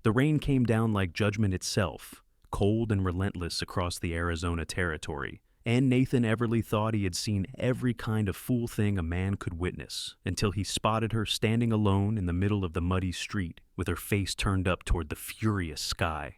The rain came down like judgment itself, cold and relentless across the Arizona territory, and Nathan Everly thought he had seen every kind of fool thing a man could witness until he spotted her standing alone in the middle of the muddy street with her face turned up toward the furious sky.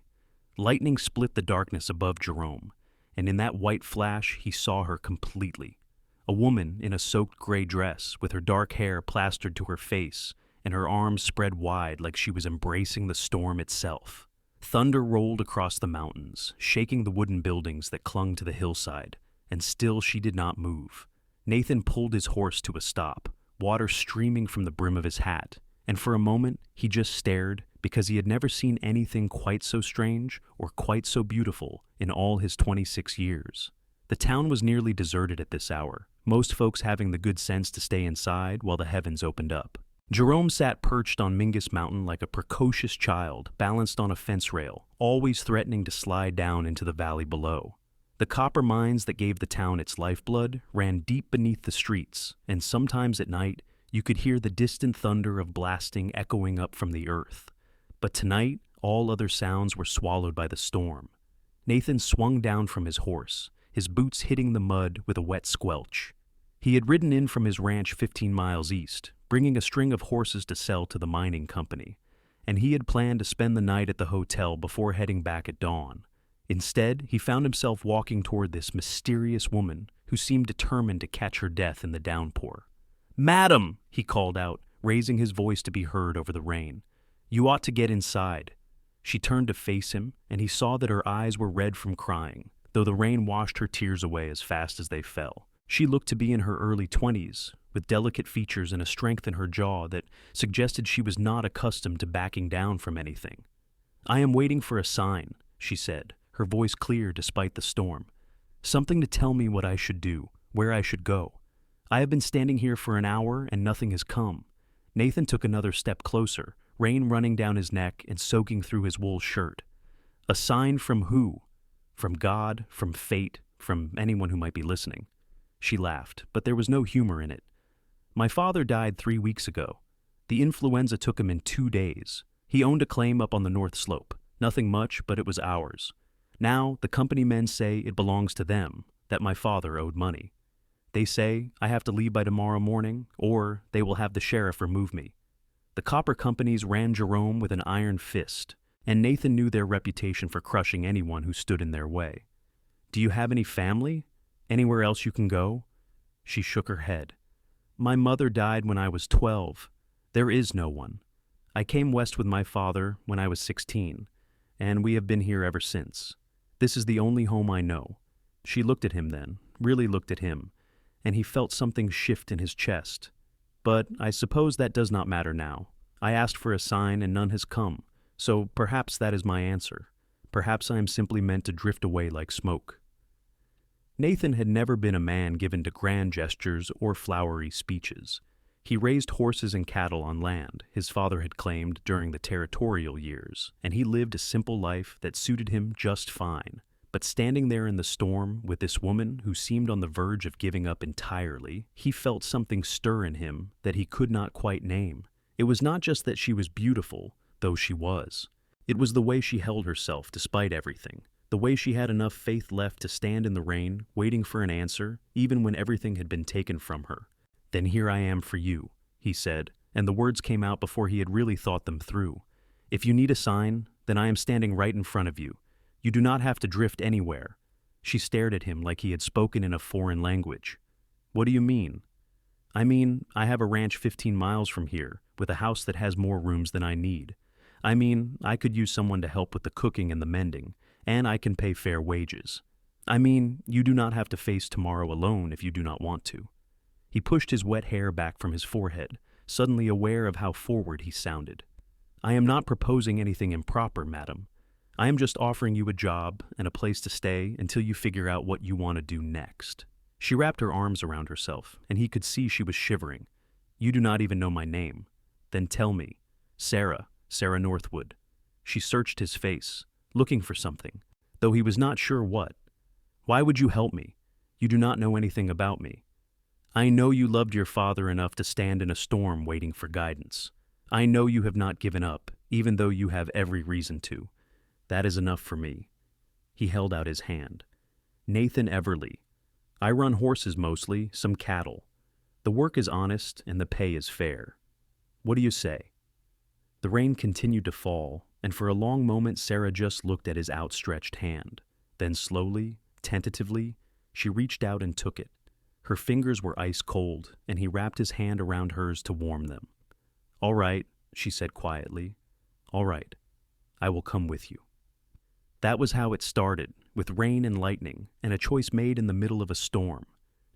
Lightning split the darkness above Jerome, and in that white flash he saw her completely. A woman in a soaked gray dress with her dark hair plastered to her face and her arms spread wide like she was embracing the storm itself. Thunder rolled across the mountains, shaking the wooden buildings that clung to the hillside, and still she did not move. Nathan pulled his horse to a stop, water streaming from the brim of his hat, and for a moment he just stared because he had never seen anything quite so strange or quite so beautiful in all his 26 years. The town was nearly deserted at this hour, most folks having the good sense to stay inside while the heavens opened up. Jerome sat perched on Mingus Mountain like a precocious child balanced on a fence rail, always threatening to slide down into the valley below. The copper mines that gave the town its lifeblood ran deep beneath the streets, and sometimes at night you could hear the distant thunder of blasting echoing up from the earth. But tonight, all other sounds were swallowed by the storm. Nathan swung down from his horse, his boots hitting the mud with a wet squelch. He had ridden in from his ranch 15 miles east, bringing a string of horses to sell to the mining company, and he had planned to spend the night at the hotel before heading back at dawn. Instead, he found himself walking toward this mysterious woman who seemed determined to catch her death in the downpour. "Madam," he called out, raising his voice to be heard over the rain, "you ought to get inside." She turned to face him, and he saw that her eyes were red from crying, though the rain washed her tears away as fast as they fell. She looked to be in her early 20s, with delicate features and a strength in her jaw that suggested she was not accustomed to backing down from anything. "I am waiting for a sign," she said, her voice clear despite the storm. "Something to tell me what I should do, where I should go. I have been standing here for an hour and nothing has come." Nathan took another step closer, rain running down his neck and soaking through his wool shirt. A sign from who? From God, from fate, from anyone who might be listening. She laughed, but there was no humor in it. "My father died 3 weeks ago. The influenza took him in 2 days. He owned a claim up on the North Slope. Nothing much, but it was ours. Now, the company men say it belongs to them, that my father owed money. They say I have to leave by tomorrow morning, or they will have the sheriff remove me. The copper companies ran Jerome with an iron fist, and Nathan knew their reputation for crushing anyone who stood in their way. Do you have any family? Anywhere else you can go?" She shook her head. "My mother died when I was 12. There is no one. I came west with my father when I was 16, and we have been here ever since. This is the only home I know." She looked at him then, really looked at him, and he felt something shift in his chest. "But I suppose that does not matter now. I asked for a sign and none has come, so perhaps that is my answer. Perhaps I am simply meant to drift away like smoke." Nathan had never been a man given to grand gestures or flowery speeches. He raised horses and cattle on land his father had claimed during the territorial years, and he lived a simple life that suited him just fine. But standing there in the storm with this woman who seemed on the verge of giving up entirely, he felt something stir in him that he could not quite name. It was not just that she was beautiful, though she was. It was the way she held herself despite everything. The way she had enough faith left to stand in the rain, waiting for an answer, even when everything had been taken from her. "Then here I am for you," he said, and the words came out before he had really thought them through. "If you need a sign, then I am standing right in front of you. You do not have to drift anywhere." She stared at him like he had spoken in a foreign language. "What do you mean?" "I mean, I have a ranch 15 miles from here, with a house that has more rooms than I need. I mean, I could use someone to help with the cooking and the mending, and I can pay fair wages. I mean, you do not have to face tomorrow alone if you do not want to." He pushed his wet hair back from his forehead, suddenly aware of how forward he sounded. "I am not proposing anything improper, madam. I am just offering you a job and a place to stay until you figure out what you want to do next." She wrapped her arms around herself, and he could see she was shivering. "You do not even know my name. Then tell me. Sarah Northwood." She searched his face, looking for something, though he was not sure what. "Why would you help me? You do not know anything about me. I know you loved your father enough to stand in a storm waiting for guidance. I know you have not given up, even though you have every reason to. That is enough for me." He held out his hand. "Nathan Everly. I run horses mostly, some cattle. The work is honest and the pay is fair. What do you say?" The rain continued to fall, and for a long moment Sarah just looked at his outstretched hand. Then slowly, tentatively, she reached out and took it. Her fingers were ice cold, and he wrapped his hand around hers to warm them. "All right," she said quietly. "All right. I will come with you." That was how it started, with rain and lightning, and a choice made in the middle of a storm.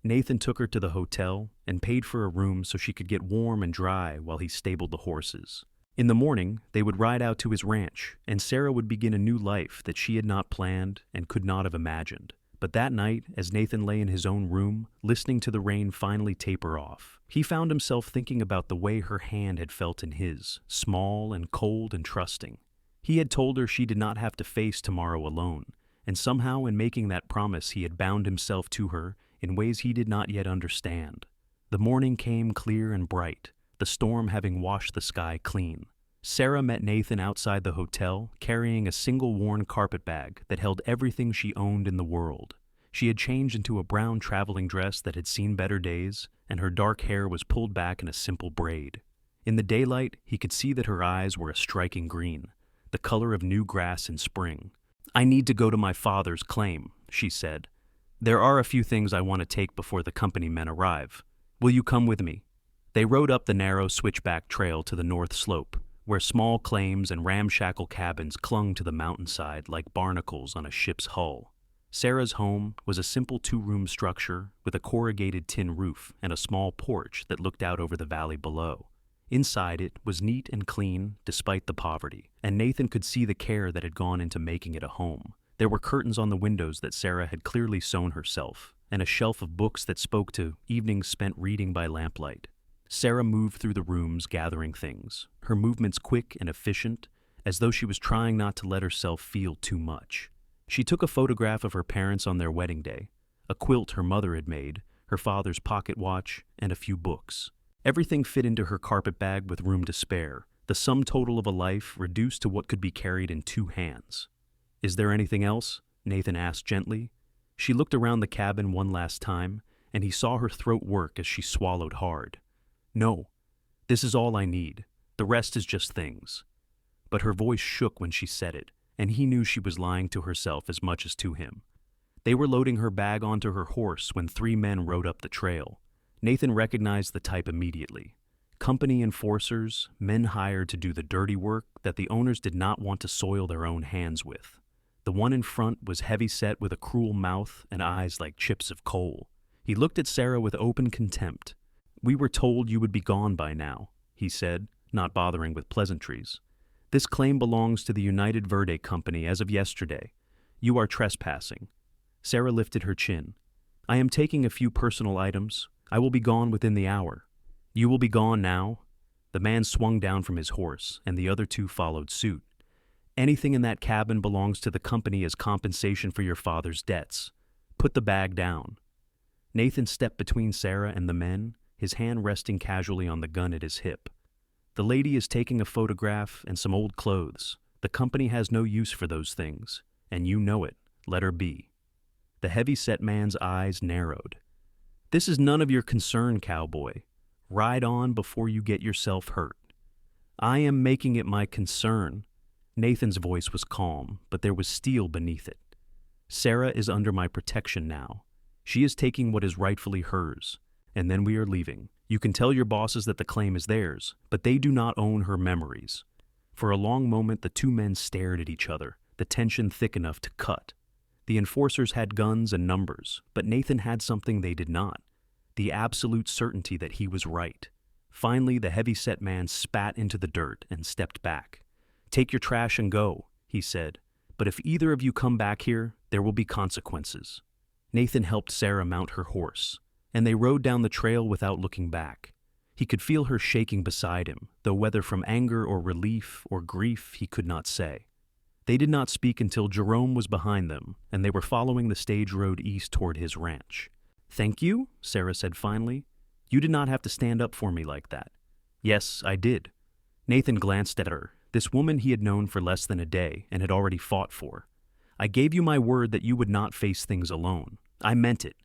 Nathan took her to the hotel and paid for a room so she could get warm and dry while he stabled the horses. In the morning, they would ride out to his ranch, and Sarah would begin a new life that she had not planned and could not have imagined. But that night, as Nathan lay in his own room, listening to the rain finally taper off, he found himself thinking about the way her hand had felt in his, small and cold and trusting. He had told her she did not have to face tomorrow alone, and somehow in making that promise he had bound himself to her in ways he did not yet understand. The morning came clear and bright, the storm having washed the sky clean. Sarah met Nathan outside the hotel, carrying a single worn carpet bag that held everything she owned in the world. She had changed into a brown traveling dress that had seen better days, and her dark hair was pulled back in a simple braid. In the daylight, he could see that her eyes were a striking green, the color of new grass in spring. "I need to go to my father's claim," she said. "There are a few things I want to take before the company men arrive. Will you come with me?" They rode up the narrow switchback trail to the north slope, where small claims and ramshackle cabins clung to the mountainside like barnacles on a ship's hull. Sarah's home was a simple two-room structure with a corrugated tin roof and a small porch that looked out over the valley below. Inside it was neat and clean despite the poverty, and Nathan could see the care that had gone into making it a home. There were curtains on the windows that Sarah had clearly sewn herself, and a shelf of books that spoke to evenings spent reading by lamplight. Sarah moved through the rooms gathering things, her movements quick and efficient, as though she was trying not to let herself feel too much. She took a photograph of her parents on their wedding day, a quilt her mother had made, her father's pocket watch, and a few books. Everything fit into her carpet bag with room to spare, the sum total of a life reduced to what could be carried in two hands. "Is there anything else?" Nathan asked gently. She looked around the cabin one last time, and he saw her throat work as she swallowed hard. "No, this is all I need. The rest is just things." But her voice shook when she said it, and he knew she was lying to herself as much as to him. They were loading her bag onto her horse when 3 men rode up the trail. Nathan recognized the type immediately. Company enforcers, men hired to do the dirty work that the owners did not want to soil their own hands with. The one in front was heavy-set with a cruel mouth and eyes like chips of coal. He looked at Sarah with open contempt. "We were told you would be gone by now," he said, not bothering with pleasantries. "This claim belongs to the United Verde Company as of yesterday. You are trespassing." Sarah lifted her chin. "I am taking a few personal items. I will be gone within the hour." "You will be gone now?" The man swung down from his horse, and the other 2 followed suit. "Anything in that cabin belongs to the company as compensation for your father's debts. Put the bag down." Nathan stepped between Sarah and the men, his hand resting casually on the gun at his hip. "The lady is taking a photograph and some old clothes. The company has no use for those things, and you know it. Let her be." The heavy-set man's eyes narrowed. "This is none of your concern, cowboy. Ride on before you get yourself hurt." "I am making it my concern." Nathan's voice was calm, but there was steel beneath it. "Sarah is under my protection now. She is taking what is rightfully hers, and then we are leaving. You can tell your bosses that the claim is theirs, but they do not own her memories." For a long moment the 2 men stared at each other, the tension thick enough to cut. The enforcers had guns and numbers, but Nathan had something they did not: the absolute certainty that he was right. Finally, the heavy-set man spat into the dirt and stepped back. "Take your trash and go," he said, "but if either of you come back here, there will be consequences." Nathan helped Sarah mount her horse, and they rode down the trail without looking back. He could feel her shaking beside him, though whether from anger or relief or grief he could not say. They did not speak until Jerome was behind them, and they were following the stage road east toward his ranch. "Thank you," Sarah said finally. "You did not have to stand up for me like that." "Yes, I did." Nathan glanced at her, This woman he had known for less than a day and had already fought for. I gave you my word that you would not face things alone. I meant it.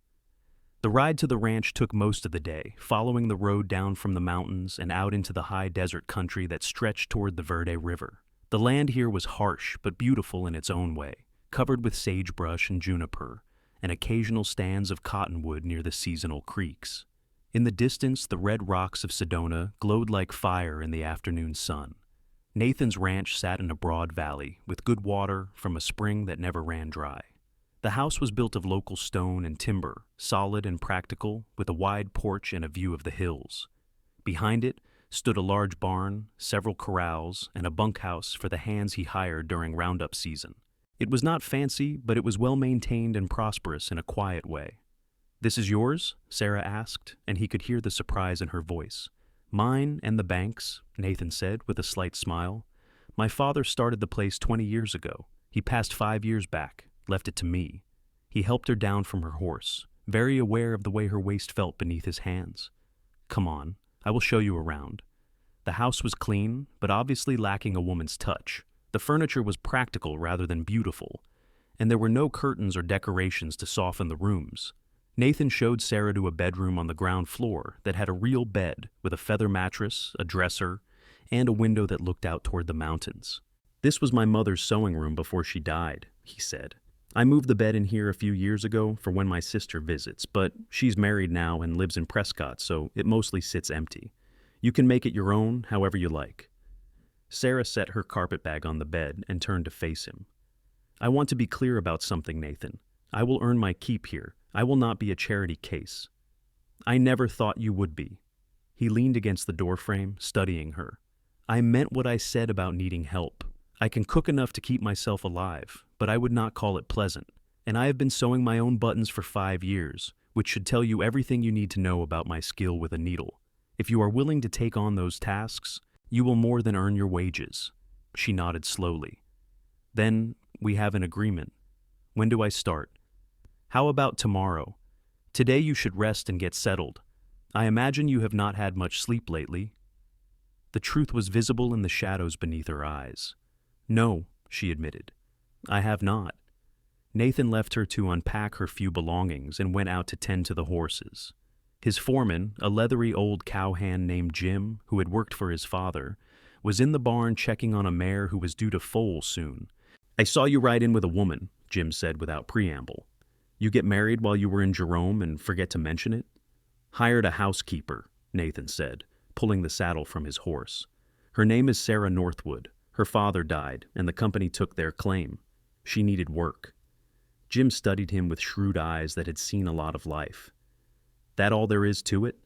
The ride to the ranch took most of the day, following the road down from the mountains and out into the high desert country that stretched toward the Verde River. The land here was harsh but beautiful in its own way, covered with sagebrush and juniper, and occasional stands of cottonwood near the seasonal creeks. In the distance, the red rocks of Sedona glowed like fire in the afternoon sun. Nathan's ranch sat in a broad valley, with good water from a spring that never ran dry. The house was built of local stone and timber, solid and practical, with a wide porch and a view of the hills. Behind it stood a large barn, several corrals, and a bunkhouse for the hands he hired during roundup season. It was not fancy, but it was well maintained and prosperous in a quiet way. "This is yours?" Sarah asked, and he could hear the surprise in her voice. "Mine and the bank's," Nathan said with a slight smile. "My father started the place 20 years ago. He passed 5 years back, left it to me." He helped her down from her horse, very aware of the way her waist felt beneath his hands. "Come on, I will show you around." The house was clean, but obviously lacking a woman's touch. The furniture was practical rather than beautiful, and there were no curtains or decorations to soften the rooms. Nathan showed Sarah to a bedroom on the ground floor that had a real bed with a feather mattress, a dresser, and a window that looked out toward the mountains. "This was my mother's sewing room before she died," he said. "I moved the bed in here a few years ago for when my sister visits, but she's married now and lives in Prescott, so it mostly sits empty. You can make it your own however you like." Sarah set her carpetbag on the bed and turned to face him. "I want to be clear about something, Nathan. I will earn my keep here. I will not be a charity case." "I never thought you would be." He leaned against the doorframe, studying her. "I meant what I said about needing help. I can cook enough to keep myself alive, but I would not call it pleasant. And I have been sewing my own buttons for 5 years, which should tell you everything you need to know about my skill with a needle. If you are willing to take on those tasks, you will more than earn your wages." She nodded slowly. "Then we have an agreement. When do I start?" "How about tomorrow? Today you should rest and get settled. I imagine you have not had much sleep lately." The truth was visible in the shadows beneath her eyes. "No," she admitted. "I have not." Nathan left her to unpack her few belongings and went out to tend to the horses. His foreman, a leathery old cowhand named Jim, who had worked for his father, was in the barn checking on a mare who was due to foal soon. "I saw you ride in with a woman," Jim said without preamble. "You get married while you were in Jerome and forget to mention it?" "Hired a housekeeper," Nathan said, pulling the saddle from his horse. "Her name is Sarah Northwood. Her father died, and the company took their claim. She needed work." Jim studied him with shrewd eyes that had seen a lot of life. "That all there is to it?"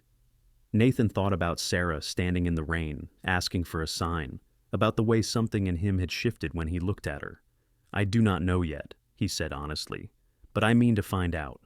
Nathan thought about Sarah standing in the rain, asking for a sign, about the way something in him had shifted when he looked at her. "I do not know yet," he said honestly, "but I mean to find out."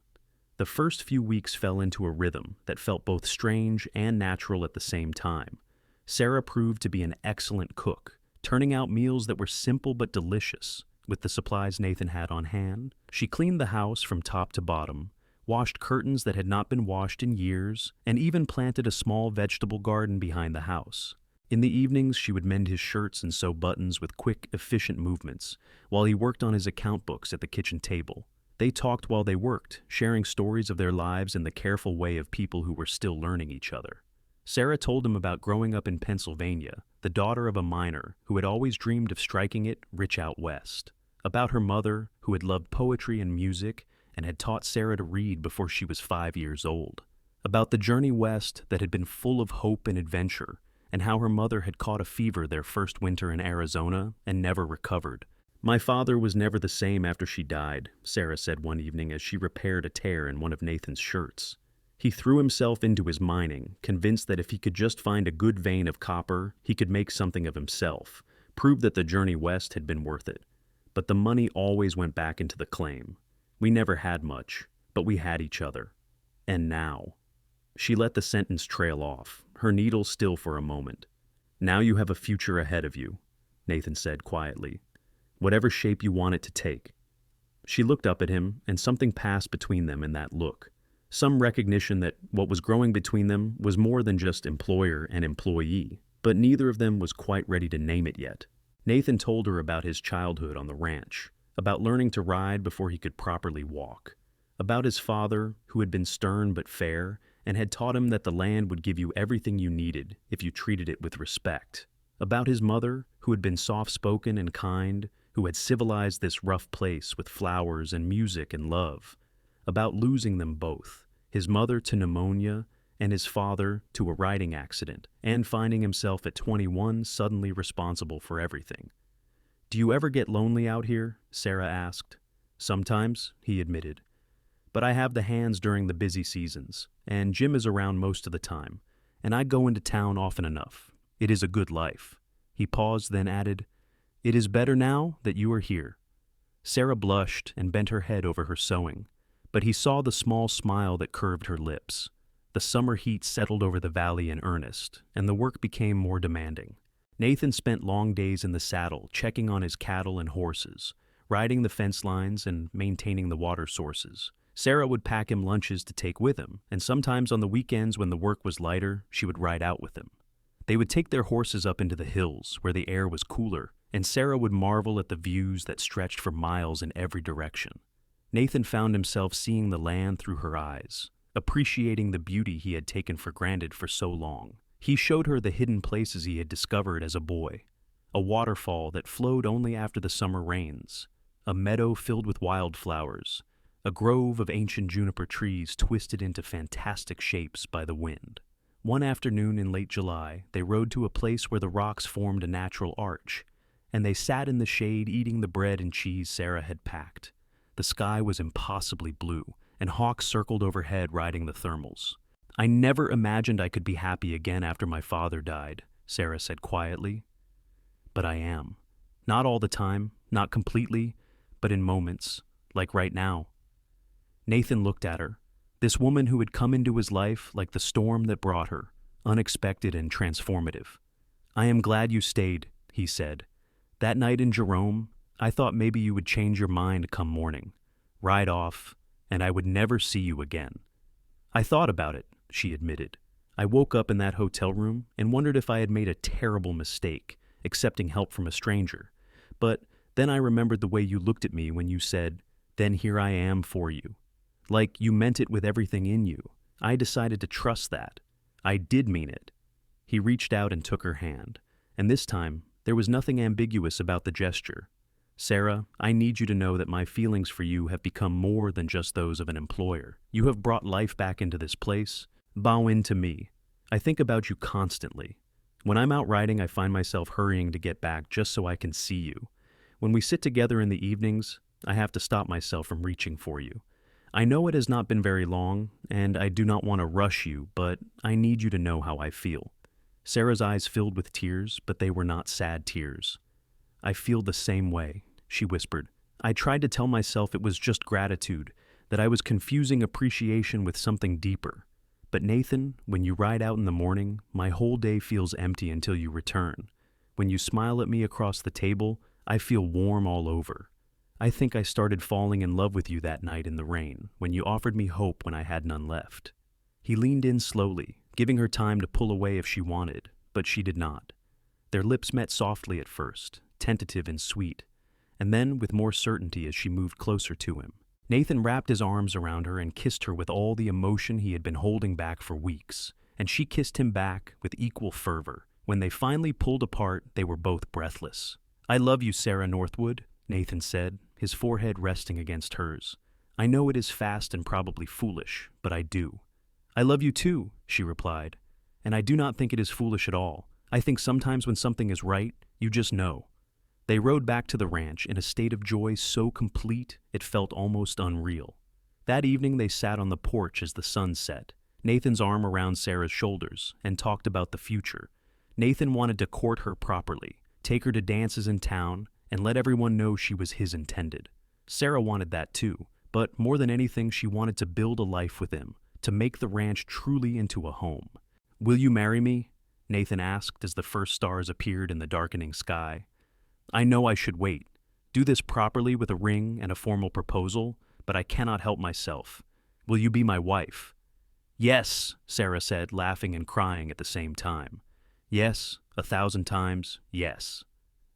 The first few weeks fell into a rhythm that felt both strange and natural at the same time. Sarah proved to be an excellent cook, turning out meals that were simple but delicious. With the supplies Nathan had on hand, she cleaned the house from top to bottom, washed curtains that had not been washed in years, and even planted a small vegetable garden behind the house. In the evenings, she would mend his shirts and sew buttons with quick, efficient movements, while he worked on his account books at the kitchen table. They talked while they worked, sharing stories of their lives in the careful way of people who were still learning each other. Sarah told him about growing up in Pennsylvania, the daughter of a miner who had always dreamed of striking it rich out west. About her mother, who had loved poetry and music and had taught Sarah to read before she was 5 years old. About the journey west that had been full of hope and adventure, and how her mother had caught a fever their first winter in Arizona and never recovered. "My father was never the same after she died," Sarah said one evening as she repaired a tear in one of Nathan's shirts. "He threw himself into his mining, convinced that if he could just find a good vein of copper, he could make something of himself, prove that the journey west had been worth it. But the money always went back into the claim. We never had much, but we had each other. And now." She let the sentence trail off, her needle still for a moment. "Now you have a future ahead of you," Nathan said quietly. "Whatever shape you want it to take." She looked up at him, and something passed between them in that look. Some recognition that what was growing between them was more than just employer and employee, but neither of them was quite ready to name it yet. Nathan told her about his childhood on the ranch, about learning to ride before he could properly walk, about his father, who had been stern but fair, and had taught him that the land would give you everything you needed if you treated it with respect, about his mother, who had been soft-spoken and kind, who had civilized this rough place with flowers and music and love, about losing them both, his mother to pneumonia and his father to a riding accident, and finding himself at 21 suddenly responsible for everything. "Do you ever get lonely out here?" Sarah asked. "Sometimes," he admitted. "But I have the hands during the busy seasons, and Jim is around most of the time, and I go into town often enough. It is a good life." He paused, then added, "It is better now that you are here." Sarah blushed and bent her head over her sewing, but he saw the small smile that curved her lips. The summer heat settled over the valley in earnest, and the work became more demanding. Nathan spent long days in the saddle, checking on his cattle and horses, riding the fence lines and maintaining the water sources. Sarah would pack him lunches to take with him, and sometimes on the weekends when the work was lighter, she would ride out with him. They would take their horses up into the hills, where the air was cooler, and Sarah would marvel at the views that stretched for miles in every direction. Nathan found himself seeing the land through her eyes, appreciating the beauty he had taken for granted for so long. He showed her the hidden places he had discovered as a boy: a waterfall that flowed only after the summer rains, a meadow filled with wildflowers, a grove of ancient juniper trees twisted into fantastic shapes by the wind. One afternoon in late July, they rode to a place where the rocks formed a natural arch, and they sat in the shade eating the bread and cheese Sarah had packed. The sky was impossibly blue, and hawks circled overhead riding the thermals. "I never imagined I could be happy again after my father died," Sarah said quietly. "But I am. Not all the time, not completely, but in moments, like right now." Nathan looked at her, this woman who had come into his life like the storm that brought her, unexpected and transformative. "I am glad you stayed," he said. "That night in Jerome, I thought maybe you would change your mind come morning, ride off, and I would never see you again." "I thought about it," she admitted. "I woke up in that hotel room and wondered if I had made a terrible mistake, accepting help from a stranger. But then I remembered the way you looked at me when you said, 'Then here I am for you.' Like you meant it with everything in you. I decided to trust that. I did mean it." He reached out and took her hand, and this time there was nothing ambiguous about the gesture. "Sarah, I need you to know that my feelings for you have become more than just those of an employer. You have brought life back into this place. Bow in to me. I think about you constantly. When I'm out riding, I find myself hurrying to get back just so I can see you. When we sit together in the evenings, I have to stop myself from reaching for you. I know it has not been very long, and I do not want to rush you, but I need you to know how I feel." Sarah's eyes filled with tears, but they were not sad tears. "I feel the same way," she whispered. "I tried to tell myself it was just gratitude, that I was confusing appreciation with something deeper. But Nathan, when you ride out in the morning, my whole day feels empty until you return. When you smile at me across the table, I feel warm all over. I think I started falling in love with you that night in the rain, when you offered me hope when I had none left." He leaned in slowly, giving her time to pull away if she wanted, but she did not. Their lips met softly at first, tentative and sweet, and then with more certainty as she moved closer to him. Nathan wrapped his arms around her and kissed her with all the emotion he had been holding back for weeks, and she kissed him back with equal fervor. When they finally pulled apart, they were both breathless. "I love you, Sarah Northwood," Nathan said, his forehead resting against hers. "I know it is fast and probably foolish, but I do." "I love you too," she replied, "and I do not think it is foolish at all. I think sometimes when something is right, you just know." They rode back to the ranch in a state of joy so complete it felt almost unreal. That evening they sat on the porch as the sun set, Nathan's arm around Sarah's shoulders, and talked about the future. Nathan wanted to court her properly, take her to dances in town, and let everyone know she was his intended. Sarah wanted that too, but more than anything she wanted to build a life with him, to make the ranch truly into a home. "Will you marry me?" Nathan asked as the first stars appeared in the darkening sky. "I know I should wait, do this properly with a ring and a formal proposal, but I cannot help myself. Will you be my wife?" "Yes," Sarah said, laughing and crying at the same time. "Yes, 1,000 times, yes."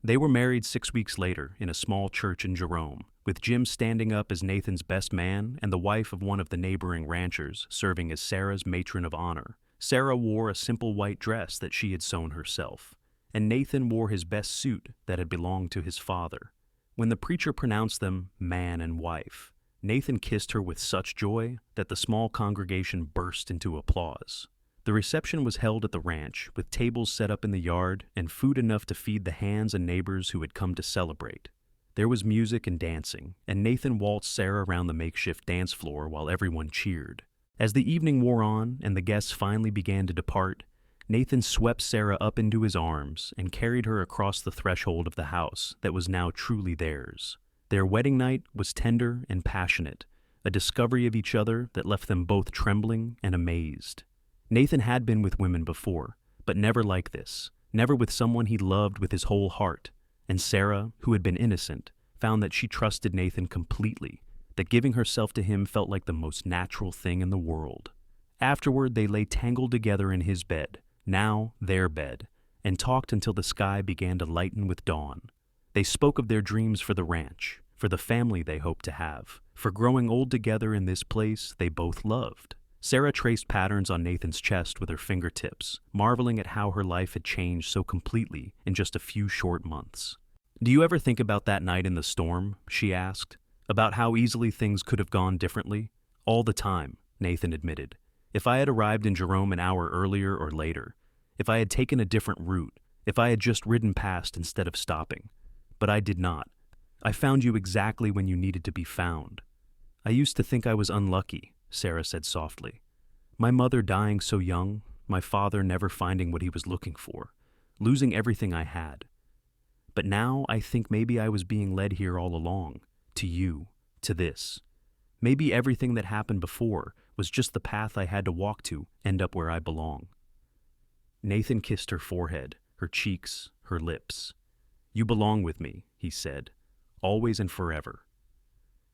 They were married 6 weeks later in a small church in Jerome, with Jim standing up as Nathan's best man and the wife of one of the neighboring ranchers serving as Sarah's matron of honor. Sarah wore a simple white dress that she had sewn herself, and Nathan wore his best suit that had belonged to his father. When the preacher pronounced them man and wife, Nathan kissed her with such joy that the small congregation burst into applause. The reception was held at the ranch, with tables set up in the yard and food enough to feed the hands and neighbors who had come to celebrate. There was music and dancing, and Nathan waltzed Sarah around the makeshift dance floor while everyone cheered. As the evening wore on and the guests finally began to depart, Nathan swept Sarah up into his arms and carried her across the threshold of the house that was now truly theirs. Their wedding night was tender and passionate, a discovery of each other that left them both trembling and amazed. Nathan had been with women before, but never like this, never with someone he loved with his whole heart, and Sarah, who had been innocent, found that she trusted Nathan completely, that giving herself to him felt like the most natural thing in the world. Afterward, they lay tangled together in his bed, now their bed, and talked until the sky began to lighten with dawn. They spoke of their dreams for the ranch, for the family they hoped to have, for growing old together in this place they both loved. Sarah traced patterns on Nathan's chest with her fingertips, marveling at how her life had changed so completely in just a few short months. "Do you ever think about that night in the storm?" she asked. "About how easily things could have gone differently?" "All the time," Nathan admitted. "If I had arrived in Jerome an hour earlier or later, if I had taken a different route, if I had just ridden past instead of stopping. But I did not. I found you exactly when you needed to be found." "I used to think I was unlucky," Sarah said softly. "My mother dying so young, my father never finding what he was looking for, losing everything I had. But now I think maybe I was being led here all along, to you, to this. Maybe everything that happened before was just the path I had to walk to end up where I belong." Nathan kissed her forehead, her cheeks, her lips. "You belong with me," he said, "always and forever."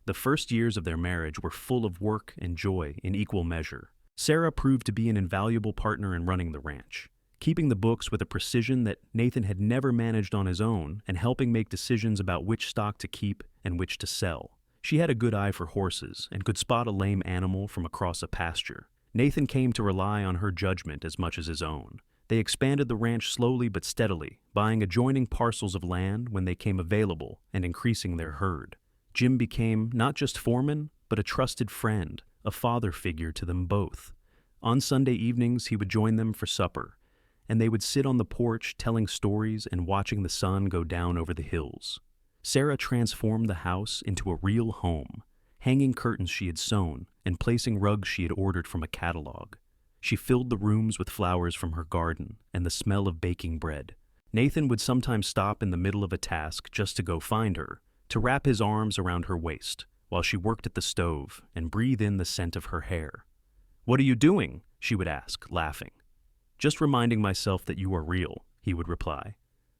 The first years of their marriage were full of work and joy in equal measure. Sarah proved to be an invaluable partner in running the ranch, keeping the books with a precision that Nathan had never managed on his own and helping make decisions about which stock to keep and which to sell. She had a good eye for horses and could spot a lame animal from across a pasture. Nathan came to rely on her judgment as much as his own. They expanded the ranch slowly but steadily, buying adjoining parcels of land when they came available and increasing their herd. Jim became not just foreman, but a trusted friend, a father figure to them both. On Sunday evenings, he would join them for supper, and they would sit on the porch telling stories and watching the sun go down over the hills. Sarah transformed the house into a real home, hanging curtains she had sewn and placing rugs she had ordered from a catalog. She filled the rooms with flowers from her garden and the smell of baking bread. Nathan would sometimes stop in the middle of a task just to go find her, to wrap his arms around her waist while she worked at the stove and breathe in the scent of her hair. "What are you doing?" she would ask, laughing. "Just reminding myself that you are real," he would reply.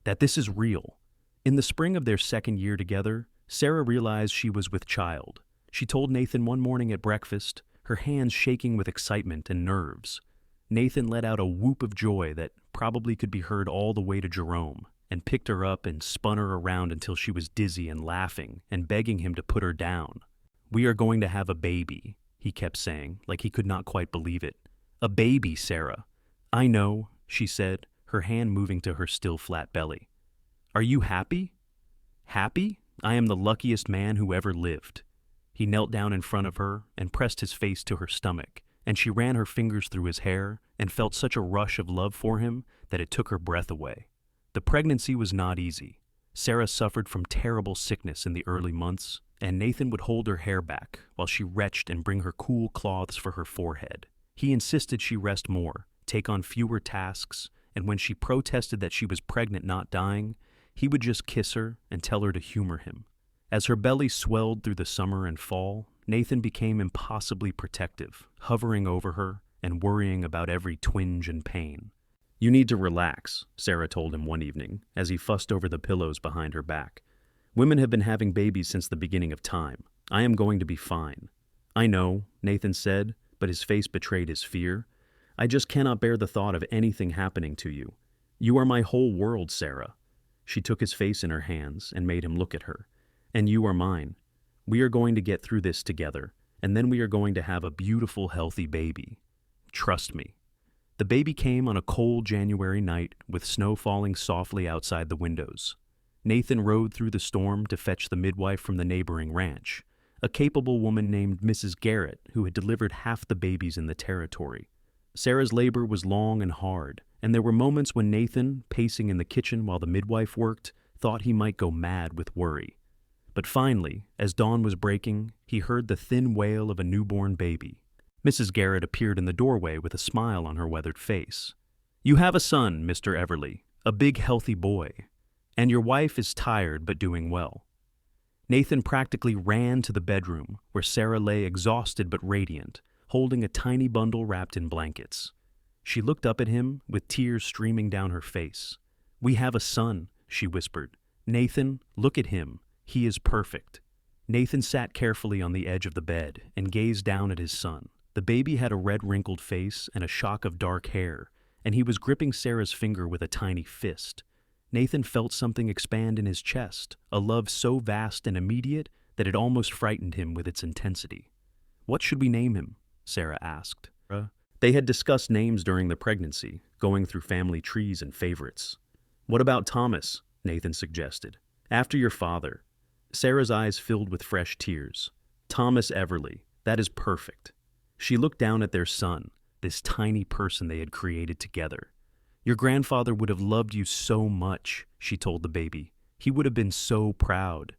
"That this is real." In the spring of their second year together, Sarah realized she was with child. She told Nathan one morning at breakfast, her hands shaking with excitement and nerves. Nathan let out a whoop of joy that probably could be heard all the way to Jerome, and picked her up and spun her around until she was dizzy and laughing and begging him to put her down. "We are going to have a baby," he kept saying, like he could not quite believe it. "A baby, Sarah." "I know," she said, her hand moving to her still flat belly. "Are you happy?" "Happy? I am the luckiest man who ever lived." He knelt down in front of her and pressed his face to her stomach, and she ran her fingers through his hair and felt such a rush of love for him that it took her breath away. The pregnancy was not easy. Sarah suffered from terrible sickness in the early months, and Nathan would hold her hair back while she retched and bring her cool cloths for her forehead. He insisted she rest more, take on fewer tasks, and when she protested that she was pregnant not dying, he would just kiss her and tell her to humor him. As her belly swelled through the summer and fall, Nathan became impossibly protective, hovering over her and worrying about every twinge and pain. "You need to relax," Sarah told him one evening, as he fussed over the pillows behind her back. "Women have been having babies since the beginning of time. I am going to be fine." "I know," Nathan said, but his face betrayed his fear. "I just cannot bear the thought of anything happening to you. You are my whole world, Sarah." She took his face in her hands and made him look at her. "And you are mine. We are going to get through this together, and then we are going to have a beautiful, healthy baby. Trust me." The baby came on a cold January night with snow falling softly outside the windows. Nathan rode through the storm to fetch the midwife from the neighboring ranch, a capable woman named Mrs. Garrett who had delivered half the babies in the territory. Sarah's labor was long and hard, and there were moments when Nathan, pacing in the kitchen while the midwife worked, thought he might go mad with worry. But finally, as dawn was breaking, he heard the thin wail of a newborn baby. Mrs. Garrett appeared in the doorway with a smile on her weathered face. "You have a son, Mr. Everly, a big healthy boy, and your wife is tired but doing well." Nathan practically ran to the bedroom where Sarah lay exhausted but radiant, holding a tiny bundle wrapped in blankets. She looked up at him with tears streaming down her face. "We have a son," she whispered. "Nathan, look at him. He is perfect." Nathan sat carefully on the edge of the bed and gazed down at his son. The baby had a red wrinkled face and a shock of dark hair, and he was gripping Sarah's finger with a tiny fist. Nathan felt something expand in his chest, a love so vast and immediate that it almost frightened him with its intensity. "What should we name him?" Sarah asked. They had discussed names during the pregnancy, going through family trees and favorites. "What about Thomas?" Nathan suggested. "After your father." Sarah's eyes filled with fresh tears. "Thomas Everly, that is perfect." She looked down at their son, this tiny person they had created together. "Your grandfather would have loved you so much," she told the baby. "He would have been so proud."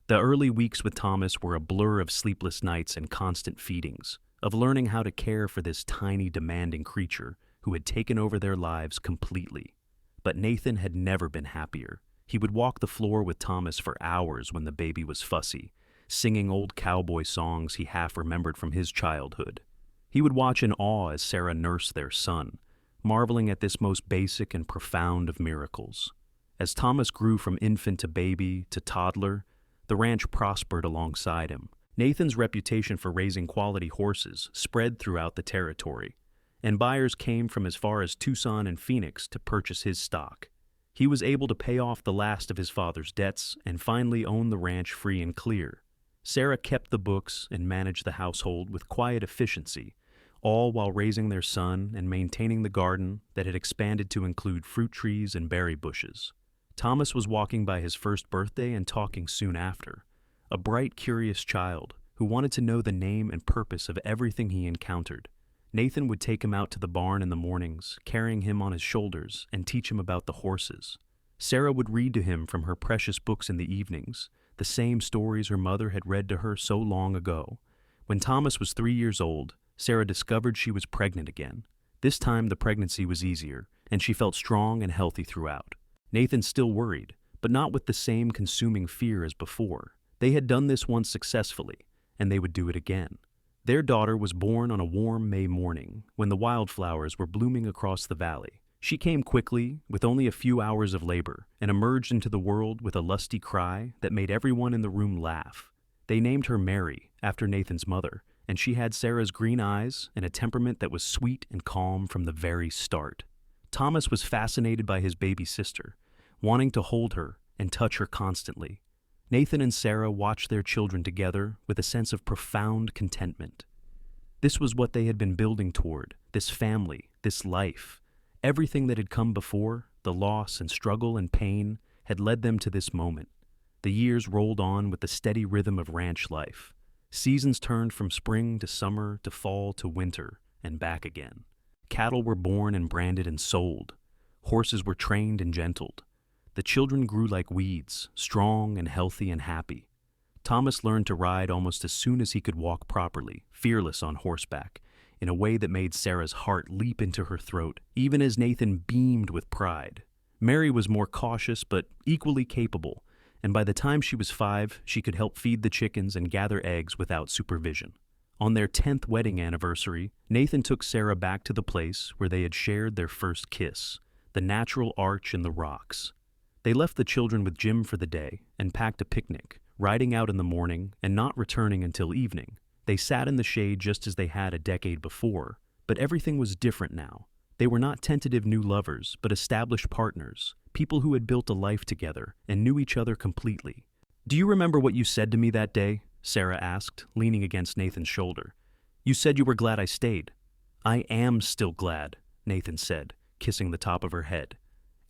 The early weeks with Thomas were a blur of sleepless nights and constant feedings, of learning how to care for this tiny, demanding creature who had taken over their lives completely. But Nathan had never been happier. He would walk the floor with Thomas for hours when the baby was fussy, singing old cowboy songs he half remembered from his childhood. He would watch in awe as Sarah nursed their son, marveling at this most basic and profound of miracles. As Thomas grew from infant to baby to toddler, the ranch prospered alongside him. Nathan's reputation for raising quality horses spread throughout the territory, and buyers came from as far as Tucson and Phoenix to purchase his stock. He was able to pay off the last of his father's debts and finally own the ranch free and clear. Sarah kept the books and managed the household with quiet efficiency, all while raising their son and maintaining the garden that had expanded to include fruit trees and berry bushes. Thomas was walking by his first birthday and talking soon after, a bright, curious child who wanted to know the name and purpose of everything he encountered. Nathan would take him out to the barn in the mornings, carrying him on his shoulders, and teach him about the horses. Sarah would read to him from her precious books in the evenings, the same stories her mother had read to her so long ago. When Thomas was 3 years old, Sarah discovered she was pregnant again. This time the pregnancy was easier, and she felt strong and healthy throughout. Nathan still worried, but not with the same consuming fear as before. They had done this once successfully, and they would do it again. Their daughter was born on a warm May morning when the wildflowers were blooming across the valley. She came quickly, with only a few hours of labor, and emerged into the world with a lusty cry that made everyone in the room laugh. They named her Mary, after Nathan's mother, and she had Sarah's green eyes and a temperament that was sweet and calm from the very start. Thomas was fascinated by his baby sister, wanting to hold her and touch her constantly. Nathan and Sarah watched their children together with a sense of profound contentment. This was what they had been building toward, this family, this life. Everything that had come before, the loss and struggle and pain, had led them to this moment. The years rolled on with the steady rhythm of ranch life. Seasons turned from spring to summer to fall to winter and back again. Cattle were born and branded and sold. Horses were trained and gentled. The children grew like weeds, strong and healthy and happy. Thomas learned to ride almost as soon as he could walk properly, fearless on horseback, in a way that made Sarah's heart leap into her throat, even as Nathan beamed with pride. Mary was more cautious but equally capable, and by the time she was 5, she could help feed the chickens and gather eggs without supervision. On their 10th wedding anniversary, Nathan took Sarah back to the place where they had shared their first kiss, the natural arch in the rocks. They left the children with Jim for the day and packed a picnic, riding out in the morning and not returning until evening. They sat in the shade just as they had a decade before, but everything was different now. They were not tentative new lovers, but established partners, people who had built a life together and knew each other completely. "Do you remember what you said to me that day?" Sarah asked, leaning against Nathan's shoulder. "You said you were glad I stayed." "I am still glad," Nathan said, kissing the top of her head.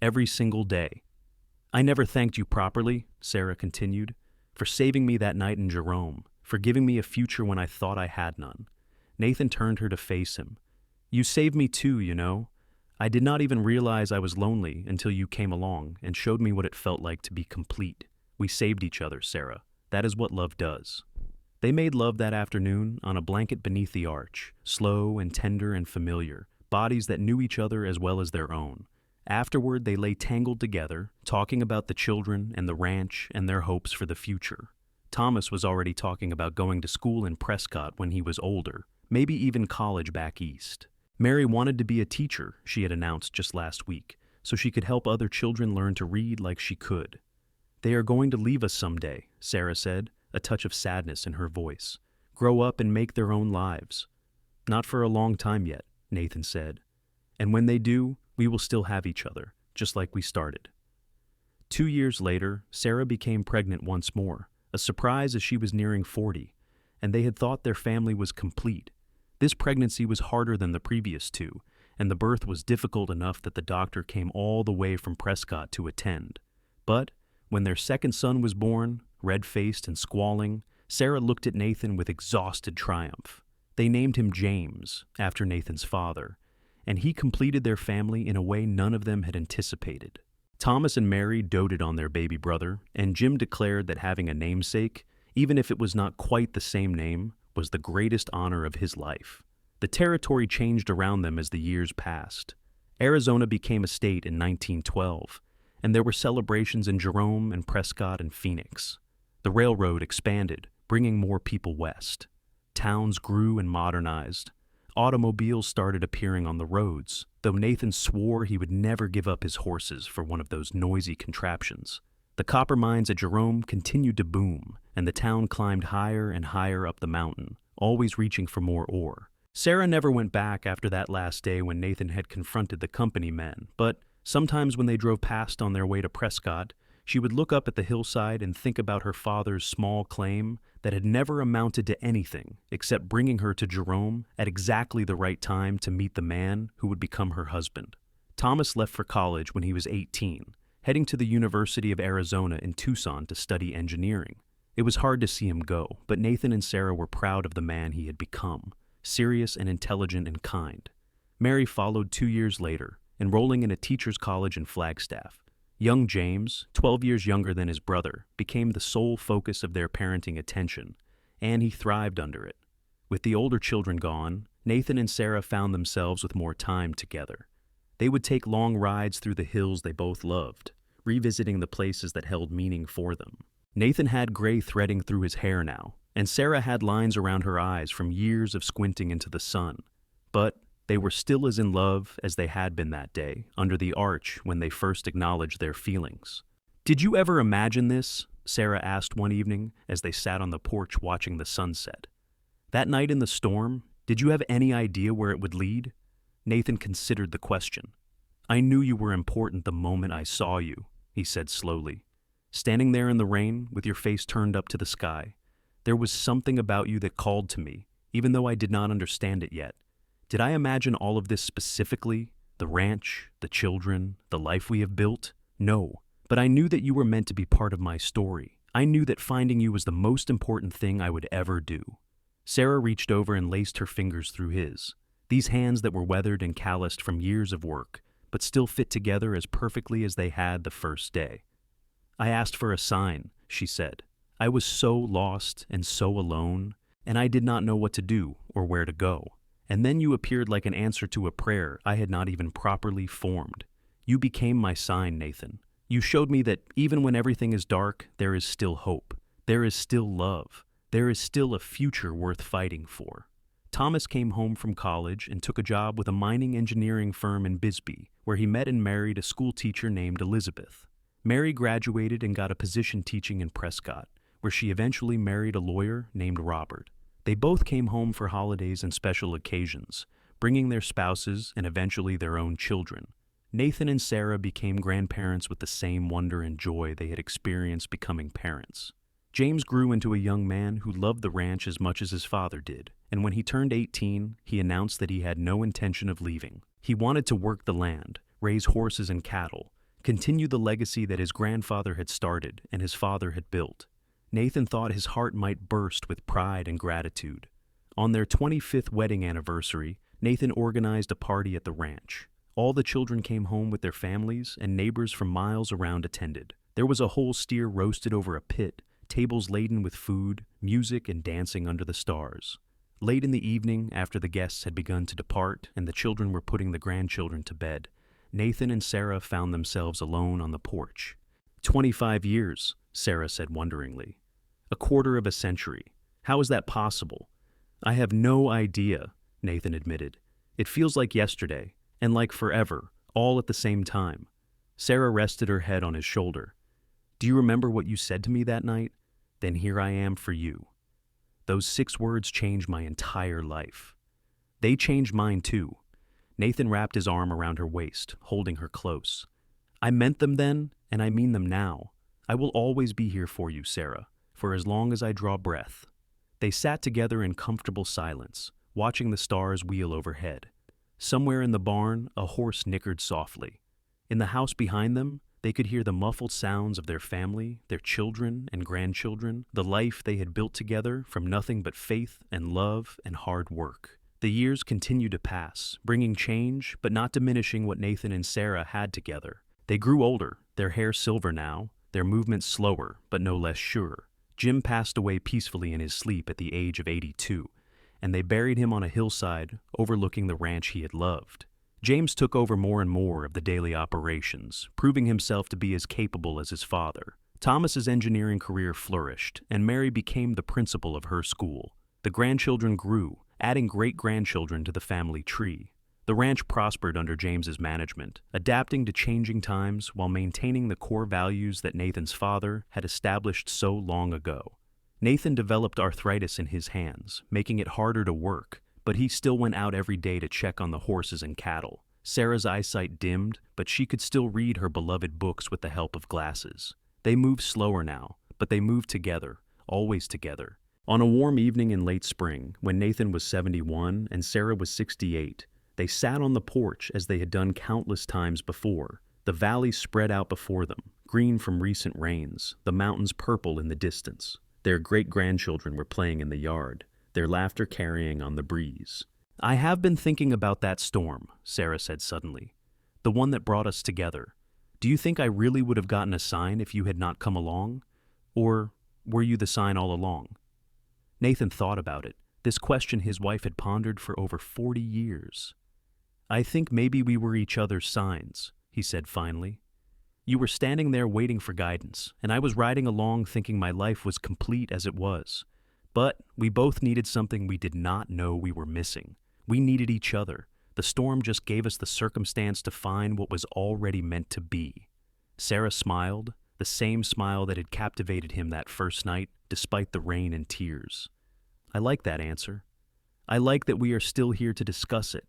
"Every single day." "I never thanked you properly," Sarah continued, "for saving me that night in Jerome, for giving me a future when I thought I had none." Nathan turned her to face him. "You saved me too, you know. I did not even realize I was lonely until you came along and showed me what it felt like to be complete. We saved each other, Sarah. That is what love does." They made love that afternoon on a blanket beneath the arch, slow and tender and familiar, bodies that knew each other as well as their own. Afterward, they lay tangled together, talking about the children and the ranch and their hopes for the future. Thomas was already talking about going to school in Prescott when he was older, maybe even college back east. Mary wanted to be a teacher, she had announced just last week, so she could help other children learn to read like she could. "They are going to leave us someday," Sarah said, a touch of sadness in her voice. "Grow up and make their own lives." "Not for a long time yet," Nathan said. "And when they do, we will still have each other, just like we started." 2 years later, Sarah became pregnant once more, a surprise as she was nearing 40, and they had thought their family was complete. This pregnancy was harder than the previous two, and the birth was difficult enough that the doctor came all the way from Prescott to attend. But when their second son was born, red-faced and squalling, Sarah looked at Nathan with exhausted triumph. They named him James, after Nathan's father, and he completed their family in a way none of them had anticipated. Thomas and Mary doted on their baby brother, and Jim declared that having a namesake, even if it was not quite the same name, was the greatest honor of his life. The territory changed around them as the years passed. Arizona became a state in 1912, and there were celebrations in Jerome and Prescott and Phoenix. The railroad expanded, bringing more people west. Towns grew and modernized. Automobiles started appearing on the roads, though Nathan swore he would never give up his horses for one of those noisy contraptions. The copper mines at Jerome continued to boom, and the town climbed higher and higher up the mountain, always reaching for more ore. Sarah never went back after that last day when Nathan had confronted the company men, but sometimes when they drove past on their way to Prescott, she would look up at the hillside and think about her father's small claim that had never amounted to anything except bringing her to Jerome at exactly the right time to meet the man who would become her husband. Thomas left for college when he was 18, heading to the University of Arizona in Tucson to study engineering. It was hard to see him go, but Nathan and Sarah were proud of the man he had become, serious and intelligent and kind. Mary followed 2 years later, enrolling in a teacher's college in Flagstaff. Young James, 12 years younger than his brother, became the sole focus of their parenting attention, and he thrived under it. With the older children gone, Nathan and Sarah found themselves with more time together. They would take long rides through the hills they both loved, revisiting the places that held meaning for them. Nathan had gray threading through his hair now, and Sarah had lines around her eyes from years of squinting into the sun. But they were still as in love as they had been that day, under the arch when they first acknowledged their feelings. "Did you ever imagine this?" Sarah asked one evening as they sat on the porch watching the sunset. "That night in the storm, did you have any idea where it would lead?" Nathan considered the question. "I knew you were important the moment I saw you," he said slowly. "Standing there in the rain, with your face turned up to the sky, there was something about you that called to me, even though I did not understand it yet. Did I imagine all of this specifically? The ranch, the children, the life we have built? No, but I knew that you were meant to be part of my story. I knew that finding you was the most important thing I would ever do." Sarah reached over and laced her fingers through his. These hands that were weathered and calloused from years of work, but still fit together as perfectly as they had the first day. "I asked for a sign," she said. "I was so lost and so alone, and I did not know what to do or where to go. And then you appeared like an answer to a prayer I had not even properly formed. You became my sign, Nathan. You showed me that even when everything is dark, there is still hope. There is still love. There is still a future worth fighting for." Thomas came home from college and took a job with a mining engineering firm in Bisbee, where he met and married a school teacher named Elizabeth. Mary graduated and got a position teaching in Prescott, where she eventually married a lawyer named Robert. They both came home for holidays and special occasions, bringing their spouses and eventually their own children. Nathan and Sarah became grandparents with the same wonder and joy they had experienced becoming parents. James grew into a young man who loved the ranch as much as his father did, and when he turned 18, he announced that he had no intention of leaving. He wanted to work the land, raise horses and cattle, continue the legacy that his grandfather had started and his father had built. Nathan thought his heart might burst with pride and gratitude. On their 25th wedding anniversary, Nathan organized a party at the ranch. All the children came home with their families, and neighbors from miles around attended. There was a whole steer roasted over a pit, tables laden with food, music, and dancing under the stars. Late in the evening, after the guests had begun to depart and the children were putting the grandchildren to bed, Nathan and Sarah found themselves alone on the porch. 25 years, Sarah said wonderingly. A quarter of a century. How is that possible? I have no idea, Nathan admitted. It feels like yesterday, and like forever, all at the same time. Sarah rested her head on his shoulder. Do you remember what you said to me that night? Then here I am for you. Those 6 words changed my entire life. They changed mine too. Nathan wrapped his arm around her waist, holding her close. I meant them then, and I mean them now. I will always be here for you, Sarah, for as long as I draw breath. They sat together in comfortable silence, watching the stars wheel overhead. Somewhere in the barn, a horse nickered softly. In the house behind them, they could hear the muffled sounds of their family, their children and grandchildren, the life they had built together from nothing but faith and love and hard work. The years continued to pass, bringing change, but not diminishing what Nathan and Sarah had together. They grew older, their hair silver now, their movements slower, but no less sure. Jim passed away peacefully in his sleep at the age of 82, and they buried him on a hillside overlooking the ranch he had loved. James took over more and more of the daily operations, proving himself to be as capable as his father. Thomas's engineering career flourished, and Mary became the principal of her school. The grandchildren grew, adding great-grandchildren to the family tree. The ranch prospered under James's management, adapting to changing times while maintaining the core values that Nathan's father had established so long ago. Nathan developed arthritis in his hands, making it harder to work, but he still went out every day to check on the horses and cattle. Sarah's eyesight dimmed, but she could still read her beloved books with the help of glasses. They moved slower now, but they moved together, always together. On a warm evening in late spring, when Nathan was 71 and Sarah was 68, they sat on the porch as they had done countless times before. The valley spread out before them, green from recent rains, the mountains purple in the distance. Their great-grandchildren were playing in the yard, their laughter carrying on the breeze. I have been thinking about that storm, Sarah said suddenly. The one that brought us together. Do you think I really would have gotten a sign if you had not come along? Or were you the sign all along? Nathan thought about it, this question his wife had pondered for over 40 years. I think maybe we were each other's signs, he said finally. You were standing there waiting for guidance, and I was riding along thinking my life was complete as it was. But we both needed something we did not know we were missing. We needed each other. The storm just gave us the circumstance to find what was already meant to be. Sarah smiled, the same smile that had captivated him that first night, despite the rain and tears. I like that answer. I like that we are still here to discuss it.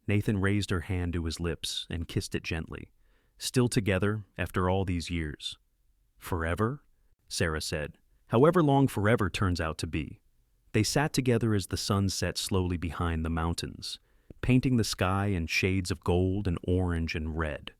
Nathan raised her hand to his lips and kissed it gently. Still together after all these years. Forever? Sarah said. However long forever turns out to be. They sat together as the sun set slowly behind the mountains, painting the sky in shades of gold and orange and red.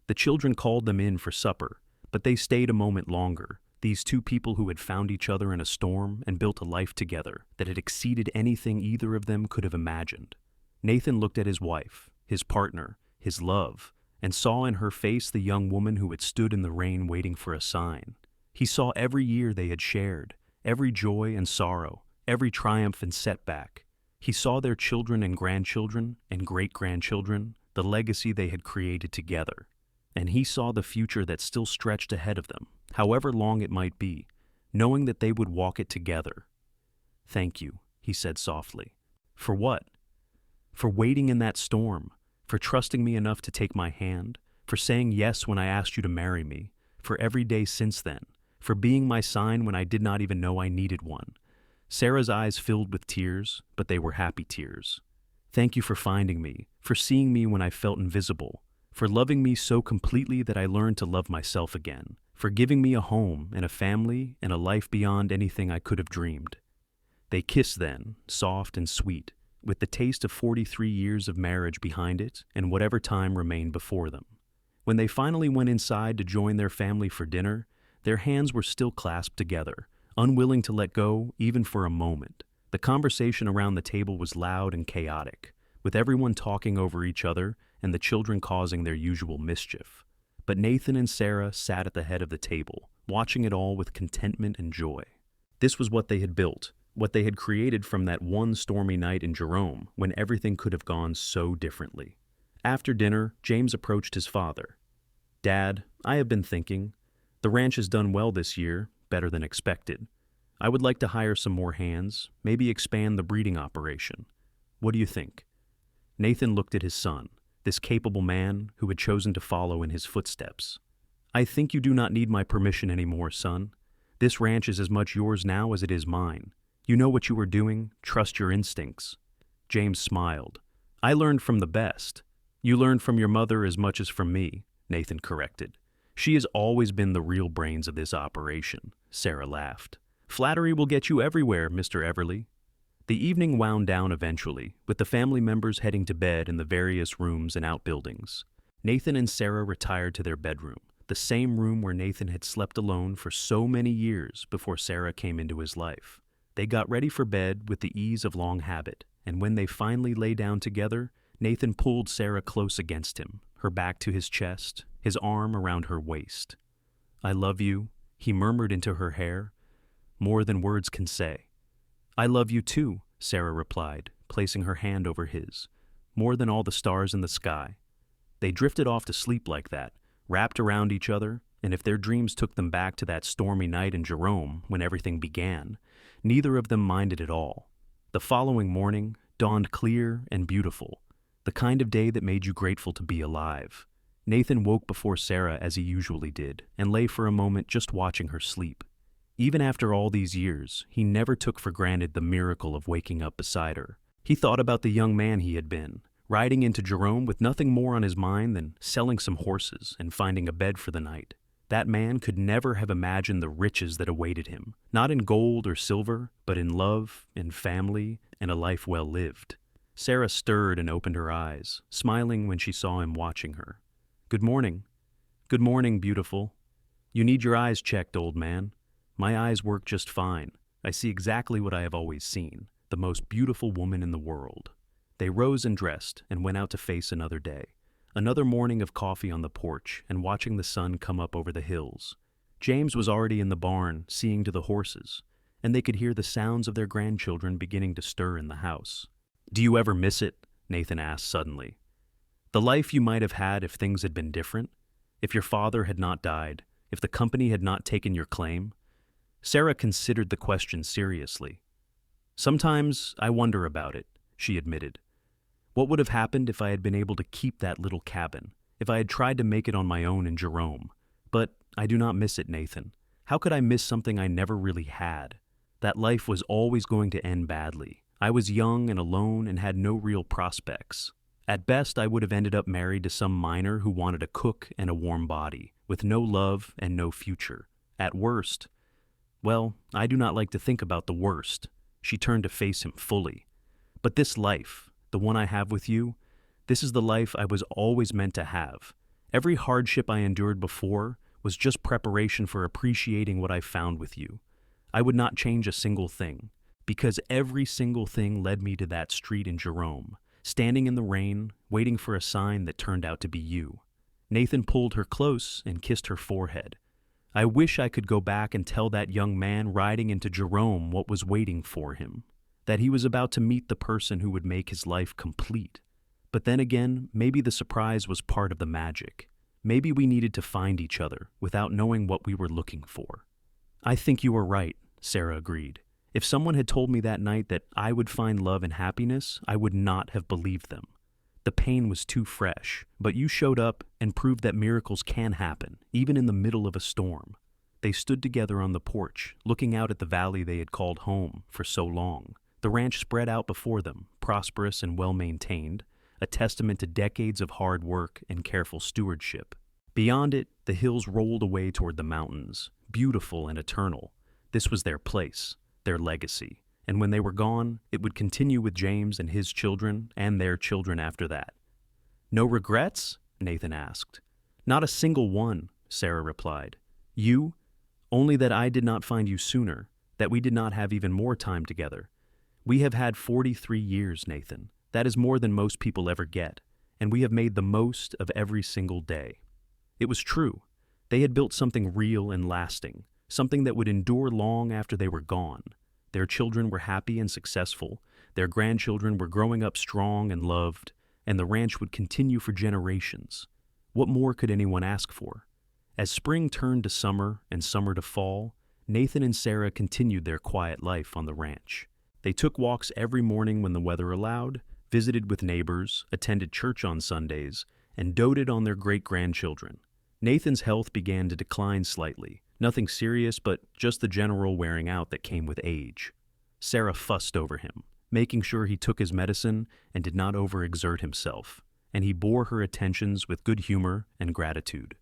The children called them in for supper, but they stayed a moment longer, these two people who had found each other in a storm and built a life together that had exceeded anything either of them could have imagined. Nathan looked at his wife, his partner, his love, and saw in her face the young woman who had stood in the rain waiting for a sign. He saw every year they had shared, every joy and sorrow, every triumph and setback. He saw their children and grandchildren and great-grandchildren, the legacy they had created together. And he saw the future that still stretched ahead of them, however long it might be, knowing that they would walk it together. Thank you, he said softly. For what? For waiting in that storm, for trusting me enough to take my hand, for saying yes when I asked you to marry me, for every day since then, for being my sign when I did not even know I needed one. Sarah's eyes filled with tears, but they were happy tears. Thank you for finding me, for seeing me when I felt invisible, for loving me so completely that I learned to love myself again, for giving me a home and a family and a life beyond anything I could have dreamed. They kissed then, soft and sweet, with the taste of 43 years of marriage behind it and whatever time remained before them. When they finally went inside to join their family for dinner, their hands were still clasped together, unwilling to let go even for a moment. The conversation around the table was loud and chaotic, with everyone talking over each other and the children causing their usual mischief. But Nathan and Sarah sat at the head of the table, watching it all with contentment and joy. This was what they had built, what they had created from that one stormy night in Jerome when everything could have gone so differently. After dinner, James approached his father. "Dad, I have been thinking. The ranch has done well this year, better than expected. I would like to hire some more hands, maybe expand the breeding operation. What do you think?" Nathan looked at his son, this capable man who had chosen to follow in his footsteps. "I think you do not need my permission anymore, son. This ranch is as much yours now as it is mine. You know what you are doing, trust your instincts." James smiled. "I learned from the best." "You learned from your mother as much as from me," Nathan corrected. "She has always been the real brains of this operation," Sarah laughed. "Flattery will get you everywhere, Mr. Everly." The evening wound down eventually, with the family members heading to bed in the various rooms and outbuildings. Nathan and Sarah retired to their bedroom, the same room where Nathan had slept alone for so many years before Sarah came into his life. They got ready for bed with the ease of long habit, and when they finally lay down together, Nathan pulled Sarah close against him, her back to his chest, his arm around her waist. "I love you," he murmured into her hair, "more than words can say." "I love you too," Sarah replied, placing her hand over his, "more than all the stars in the sky." They drifted off to sleep like that, wrapped around each other, and if their dreams took them back to that stormy night in Jerome when everything began, neither of them minded at all. The following morning dawned clear and beautiful, the kind of day that made you grateful to be alive. Nathan woke before Sarah as he usually did, and lay for a moment just watching her sleep. Even after all these years, he never took for granted the miracle of waking up beside her. He thought about the young man he had been, riding into Jerome with nothing more on his mind than selling some horses and finding a bed for the night. That man could never have imagined the riches that awaited him, not in gold or silver, but in love, in family, and a life well lived. Sarah stirred and opened her eyes, smiling when she saw him watching her. "Good morning." "Good morning, beautiful." "You need your eyes checked, old man." "My eyes work just fine. I see exactly what I have always seen, the most beautiful woman in the world." They rose and dressed and went out to face another day. Another morning of coffee on the porch and watching the sun come up over the hills. James was already in the barn, seeing to the horses, and they could hear the sounds of their grandchildren beginning to stir in the house. "Do you ever miss it?" Nathan asked suddenly. "The life you might have had if things had been different? If your father had not died? If the company had not taken your claim?" Sarah considered the question seriously. "Sometimes I wonder about it," she admitted. "What would have happened if I had been able to keep that little cabin, if I had tried to make it on my own in Jerome? But I do not miss it, Nathan. How could I miss something I never really had? That life was always going to end badly. I was young and alone and had no real prospects. At best, I would have ended up married to some miner who wanted a cook and a warm body, with no love and no future. At worst, well, I do not like to think about the worst." She turned to face him fully. "But this life, the one I have with you, this is the life I was always meant to have. Every hardship I endured before was just preparation for appreciating what I found with you. I would not change a single thing, because every single thing led me to that street in Jerome, standing in the rain, waiting for a sign that turned out to be you." Nathan pulled her close and kissed her forehead. "I wish I could go back and tell that young man riding into Jerome what was waiting for him, that he was about to meet the person who would make his life complete. But then again, maybe the surprise was part of the magic. Maybe we needed to find each other without knowing what we were looking for." "I think you are right," Sarah agreed. "If someone had told me that night that I would find love and happiness, I would not have believed them. The pain was too fresh, but you showed up and proved that miracles can happen, even in the middle of a storm." They stood together on the porch, looking out at the valley they had called home for so long. The ranch spread out before them, prosperous and well-maintained, a testament to decades of hard work and careful stewardship. Beyond it, the hills rolled away toward the mountains, beautiful and eternal. This was their place, their legacy, and when they were gone, it would continue with James and his children and their children after that. "No regrets?" Nathan asked. "Not a single one," Sarah replied. "You? Only that I did not find you sooner, that we did not have even more time together. We have had 43 years, Nathan. That is more than most people ever get, and we have made the most of every single day." It was true. They had built something real and lasting, something that would endure long after they were gone. Their children were happy and successful, their grandchildren were growing up strong and loved, and the ranch would continue for generations. What more could anyone ask for? As spring turned to summer and summer to fall, Nathan and Sarah continued their quiet life on the ranch. They took walks every morning when the weather allowed, visited with neighbors, attended church on Sundays, and doted on their great-grandchildren. Nathan's health began to decline slightly. Nothing serious, but just the general wearing out that came with age. Sarah fussed over him, making sure he took his medicine and did not overexert himself, and he bore her attentions with good humor and gratitude.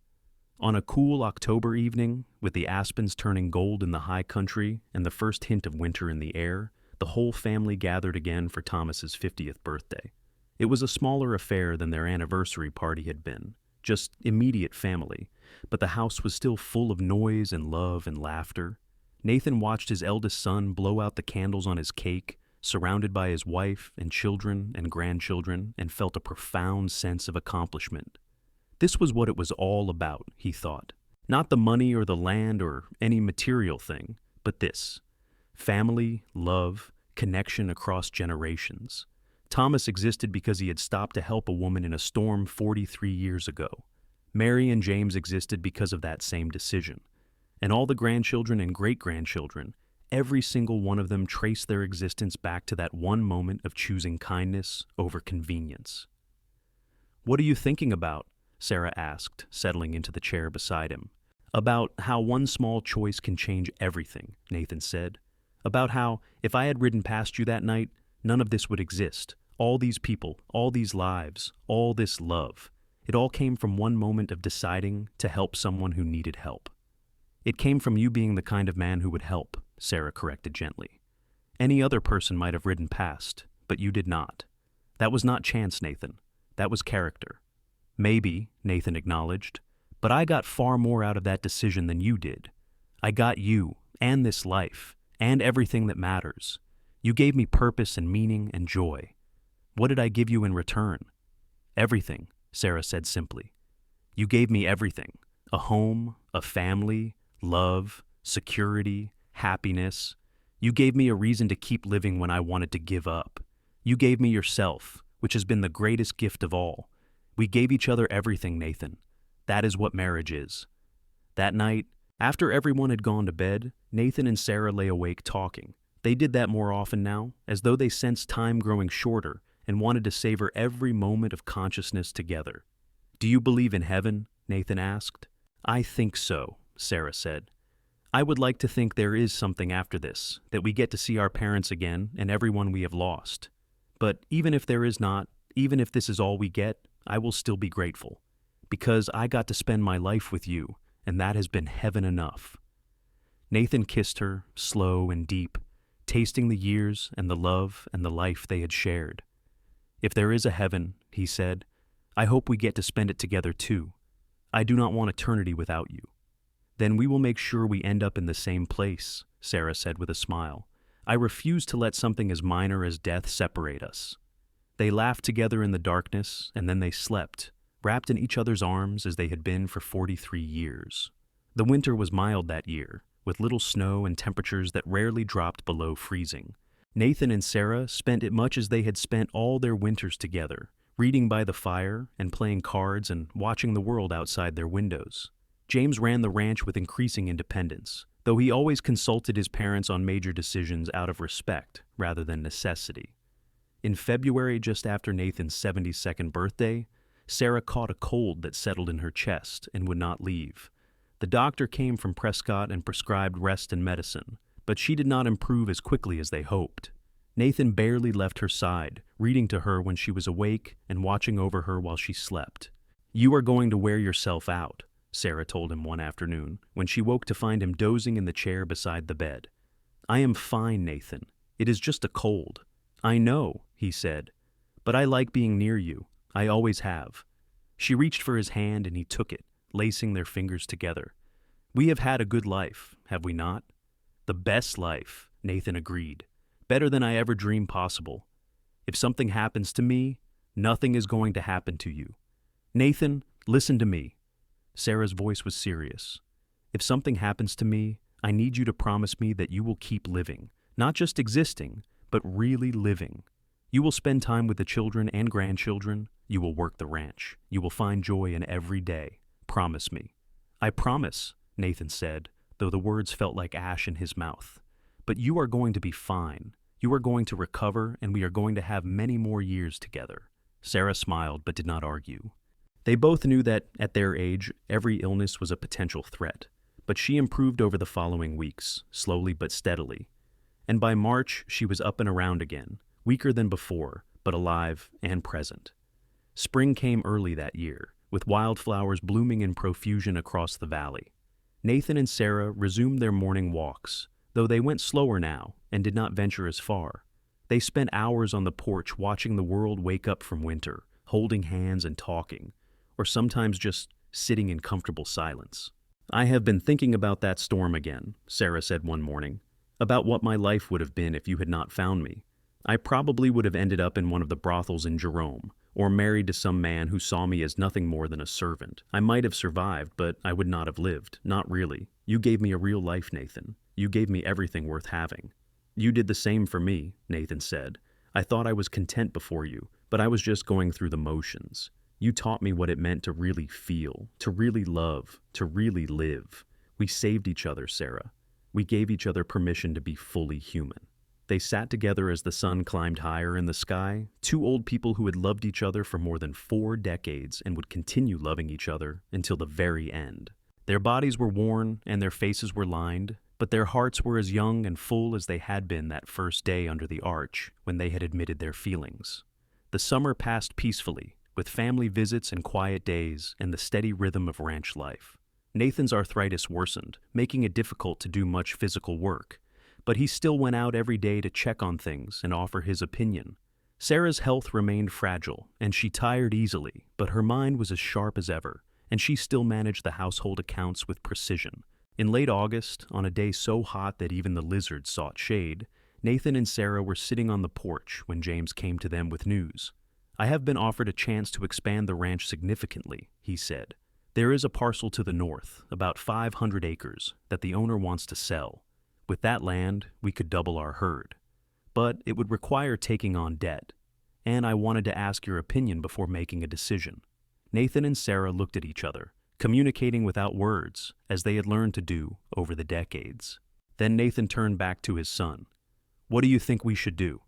On a cool October evening, with the aspens turning gold in the high country and the first hint of winter in the air, the whole family gathered again for Thomas's 50th birthday. It was a smaller affair than their anniversary party had been, just immediate family, but the house was still full of noise and love and laughter. Nathan watched his eldest son blow out the candles on his cake, surrounded by his wife and children and grandchildren, and felt a profound sense of accomplishment. This was what it was all about, he thought. Not the money or the land or any material thing, but this: family, love, connection across generations. Thomas existed because he had stopped to help a woman in a storm 43 years ago. Mary and James existed because of that same decision. And all the grandchildren and great-grandchildren, every single one of them traced their existence back to that one moment of choosing kindness over convenience. "What are you thinking about?" Sarah asked, settling into the chair beside him. "About how one small choice can change everything," Nathan said. "About how, if I had ridden past you that night, none of this would exist. All these people, all these lives, all this love. It all came from one moment of deciding to help someone who needed help." "It came from you being the kind of man who would help," Sarah corrected gently. "Any other person might have ridden past, but you did not. That was not chance, Nathan. That was character." "Maybe," Nathan acknowledged, "but I got far more out of that decision than you did. I got you, and this life, and everything that matters. You gave me purpose and meaning and joy. What did I give you in return?" "Everything," Sarah said simply. "You gave me everything. A home, a family, love, security, happiness. You gave me a reason to keep living when I wanted to give up. You gave me yourself, which has been the greatest gift of all. We gave each other everything, Nathan. That is what marriage is." That night, after everyone had gone to bed, Nathan and Sarah lay awake talking. They did that more often now, as though they sensed time growing shorter and wanted to savor every moment of consciousness together. "Do you believe in heaven?" Nathan asked. "I think so," Sarah said. "I would like to think there is something after this, that we get to see our parents again and everyone we have lost. But even if there is not, even if this is all we get, I will still be grateful. Because I got to spend my life with you, and that has been heaven enough." Nathan kissed her, slow and deep, tasting the years and the love and the life they had shared. "If there is a heaven," he said, "I hope we get to spend it together too. I do not want eternity without you." "Then we will make sure we end up in the same place," Sarah said with a smile. "I refuse to let something as minor as death separate us." They laughed together in the darkness, and then they slept, wrapped in each other's arms as they had been for 43 years. The winter was mild that year, with little snow and temperatures that rarely dropped below freezing. Nathan and Sarah spent it much as they had spent all their winters together, reading by the fire and playing cards and watching the world outside their windows. James ran the ranch with increasing independence, though he always consulted his parents on major decisions out of respect rather than necessity. In February, just after Nathan's 72nd birthday, Sarah caught a cold that settled in her chest and would not leave. The doctor came from Prescott and prescribed rest and medicine, but she did not improve as quickly as they hoped. Nathan barely left her side, reading to her when she was awake and watching over her while she slept. "You are going to wear yourself out," Sarah told him one afternoon, when she woke to find him dozing in the chair beside the bed. "I am fine, Nathan. It is just a cold." "I know," he said, "but I like being near you. I always have." She reached for his hand and he took it, lacing their fingers together. "We have had a good life, have we not?" "The best life," Nathan agreed. "Better than I ever dreamed possible. If something happens to me, nothing is going to happen to you. Nathan, listen to me." Sarah's voice was serious. "If something happens to me, I need you to promise me that you will keep living, not just existing, but really living. You will spend time with the children and grandchildren. You will work the ranch. You will find joy in every day. Promise me." "I promise," Nathan said, though the words felt like ash in his mouth. "But you are going to be fine. You are going to recover, and we are going to have many more years together." Sarah smiled but did not argue. They both knew that, at their age, every illness was a potential threat, but she improved over the following weeks, slowly but steadily. And by March, she was up and around again, weaker than before, but alive and present. Spring came early that year, with wildflowers blooming in profusion across the valley. Nathan and Sarah resumed their morning walks, though they went slower now and did not venture as far. They spent hours on the porch watching the world wake up from winter, holding hands and talking, or sometimes just sitting in comfortable silence. "I have been thinking about that storm again," Sarah said one morning, "about what my life would have been if you had not found me. I probably would have ended up in one of the brothels in Jerome, or married to some man who saw me as nothing more than a servant. I might have survived, but I would not have lived, not really. You gave me a real life, Nathan. You gave me everything worth having." "You did the same for me," Nathan said. "I thought I was content before you, but I was just going through the motions. You taught me what it meant to really feel, to really love, to really live. We saved each other, Sarah. We gave each other permission to be fully human." They sat together as the sun climbed higher in the sky, two old people who had loved each other for more than 4 decades and would continue loving each other until the very end. Their bodies were worn and their faces were lined, but their hearts were as young and full as they had been that first day under the arch when they had admitted their feelings. The summer passed peacefully, with family visits and quiet days and the steady rhythm of ranch life. Nathan's arthritis worsened, making it difficult to do much physical work, but he still went out every day to check on things and offer his opinion. Sarah's health remained fragile, and she tired easily, but her mind was as sharp as ever, and she still managed the household accounts with precision. In late August, on a day so hot that even the lizards sought shade, Nathan and Sarah were sitting on the porch when James came to them with news. "I have been offered a chance to expand the ranch significantly," he said. "There is a parcel to the north, about 500 acres, that the owner wants to sell. With that land, we could double our herd. But it would require taking on debt, and I wanted to ask your opinion before making a decision." Nathan and Sarah looked at each other, communicating without words, as they had learned to do over the decades. Then Nathan turned back to his son. "What do you think we should do?"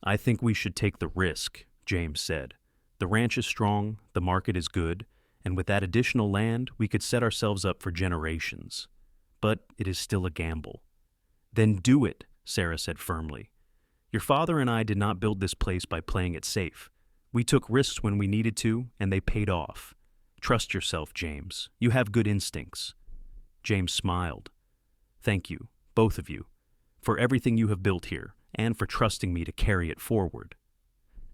"I think we should take the risk," James said. "The ranch is strong, the market is good, and with that additional land, we could set ourselves up for generations. But it is still a gamble." "Then do it," Sarah said firmly. "Your father and I did not build this place by playing it safe. We took risks when we needed to, and they paid off. Trust yourself, James. You have good instincts." James smiled. "Thank you, both of you, for everything you have built here, and for trusting me to carry it forward."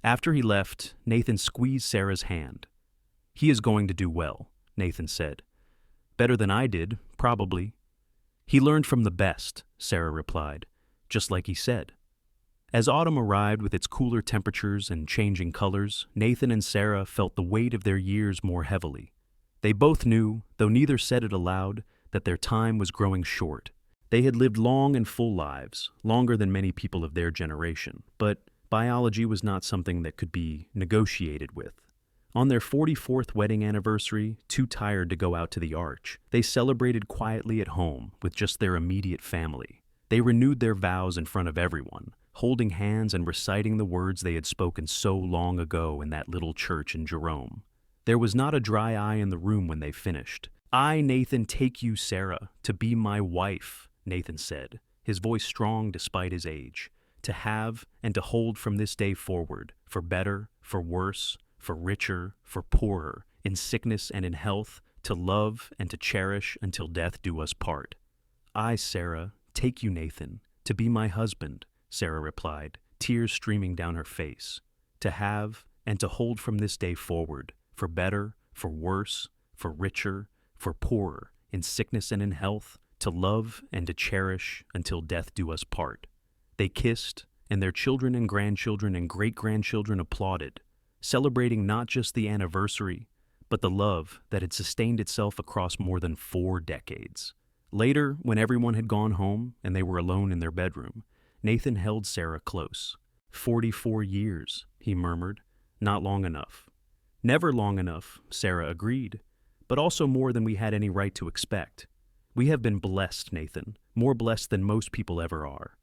After he left, Nathan squeezed Sarah's hand. "He is going to do well," Nathan said. "Better than I did, probably." "He learned from the best," Sarah replied, "just like he said." As autumn arrived with its cooler temperatures and changing colors, Nathan and Sarah felt the weight of their years more heavily. They both knew, though neither said it aloud, that their time was growing short. They had lived long and full lives, longer than many people of their generation, but biology was not something that could be negotiated with. On their 44th wedding anniversary, too tired to go out to the arch, they celebrated quietly at home with just their immediate family. They renewed their vows in front of everyone, holding hands and reciting the words they had spoken so long ago in that little church in Jerome. There was not a dry eye in the room when they finished. "I, Nathan, take you, Sarah, to be my wife," Nathan said, his voice strong despite his age. to have and to hold from this day forward, for better, for worse, for richer, for poorer, in sickness and in health, to love and to cherish until death do us part. I, Sarah, take you, Nathan, to be my husband, Sarah replied, tears streaming down her face. To have and to hold from this day forward, for better, for worse, for richer, for poorer, in sickness and in health, to love and to cherish until death do us part. They kissed, and their children and grandchildren and great-grandchildren applauded, celebrating not just the anniversary, but the love that had sustained itself across more than 4 decades. Later, when everyone had gone home and they were alone in their bedroom, Nathan held Sarah close. 44 years, he murmured. Not long enough. Never long enough, Sarah agreed, but also more than we had any right to expect. We have been blessed, Nathan, more blessed than most people ever are.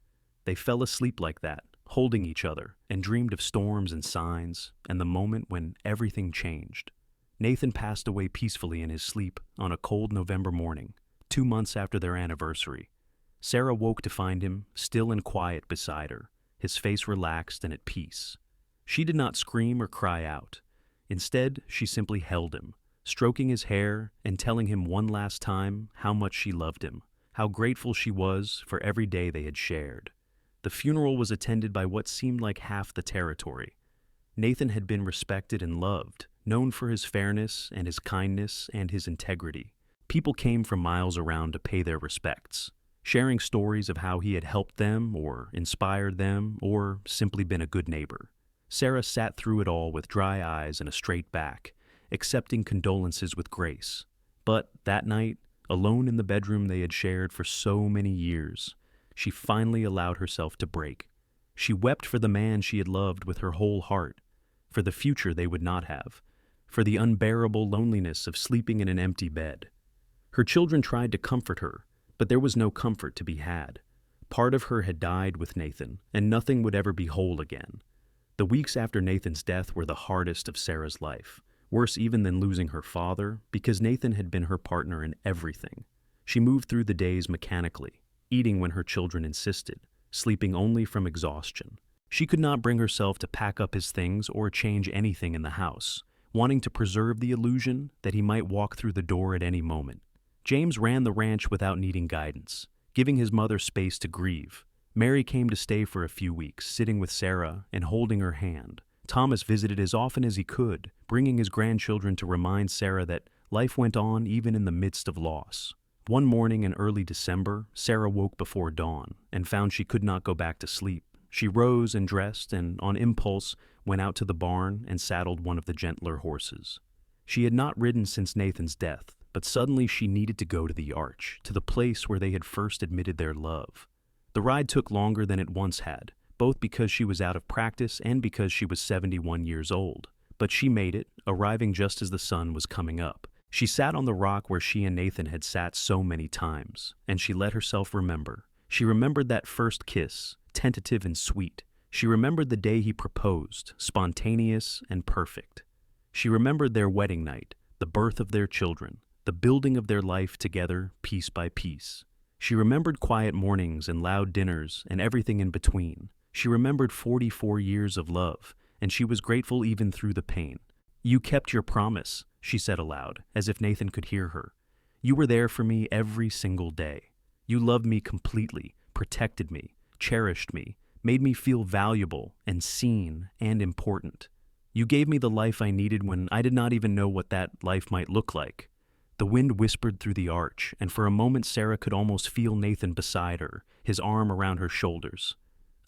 They fell asleep like that, holding each other, and dreamed of storms and signs, and the moment when everything changed. Nathan passed away peacefully in his sleep on a cold November morning, 2 months after their anniversary. Sarah woke to find him still and quiet beside her, his face relaxed and at peace. She did not scream or cry out. Instead, she simply held him, stroking his hair and telling him one last time how much she loved him, how grateful she was for every day they had shared. The funeral was attended by what seemed like half the territory. Nathan had been respected and loved, known for his fairness and his kindness and his integrity. People came from miles around to pay their respects, sharing stories of how he had helped them or inspired them or simply been a good neighbor. Sarah sat through it all with dry eyes and a straight back, accepting condolences with grace. But that night, alone in the bedroom they had shared for so many years, she finally allowed herself to break. She wept for the man she had loved with her whole heart, for the future they would not have, for the unbearable loneliness of sleeping in an empty bed. Her children tried to comfort her, but there was no comfort to be had. Part of her had died with Nathan, and nothing would ever be whole again. The weeks after Nathan's death were the hardest of Sarah's life, worse even than losing her father, because Nathan had been her partner in everything. She moved through the days mechanically, eating when her children insisted, sleeping only from exhaustion. She could not bring herself to pack up his things or change anything in the house, wanting to preserve the illusion that he might walk through the door at any moment. James ran the ranch without needing guidance, giving his mother space to grieve. Mary came to stay for a few weeks, sitting with Sarah and holding her hand. Thomas visited as often as he could, bringing his grandchildren to remind Sarah that life went on even in the midst of loss. One morning in early December, Sarah woke before dawn and found she could not go back to sleep. She rose and dressed and, on impulse, went out to the barn and saddled one of the gentler horses. She had not ridden since Nathan's death, but suddenly she needed to go to the arch, to the place where they had first admitted their love. The ride took longer than it once had, both because she was out of practice and because she was 71 years old. But she made it, arriving just as the sun was coming up. She sat on the rock where she and Nathan had sat so many times, and she let herself remember. She remembered that first kiss, tentative and sweet. She remembered the day he proposed, spontaneous and perfect. She remembered their wedding night, the birth of their children, the building of their life together piece by piece. She remembered quiet mornings and loud dinners and everything in between. She remembered 44 years of love, and she was grateful even through the pain. "You kept your promise," she said aloud, as if Nathan could hear her. "You were there for me every single day. You loved me completely, protected me, cherished me, made me feel valuable and seen and important. You gave me the life I needed when I did not even know what that life might look like." The wind whispered through the arch, and for a moment Sarah could almost feel Nathan beside her, his arm around her shoulders.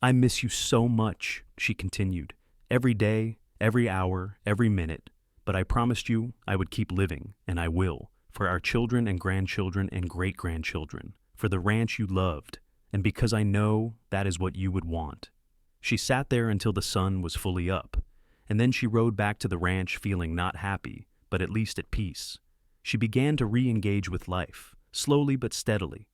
"I miss you so much," she continued. "Every day, every hour, every minute. But I promised you I would keep living, and I will, for our children and grandchildren and great-grandchildren, for the ranch you loved, and because I know that is what you would want." She sat there until the sun was fully up, and then she rode back to the ranch feeling not happy, but at least at peace. She began to re-engage with life, slowly but steadily.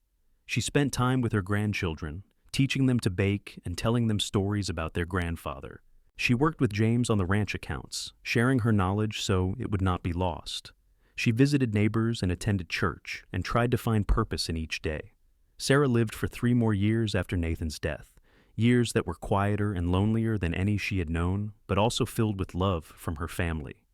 She spent time with her grandchildren, teaching them to bake and telling them stories about their grandfather. She worked with James on the ranch accounts, sharing her knowledge so it would not be lost. She visited neighbors and attended church and tried to find purpose in each day. Sarah lived for 3 more years after Nathan's death, Years that were quieter and lonelier than any she had known, but also filled with love from her family.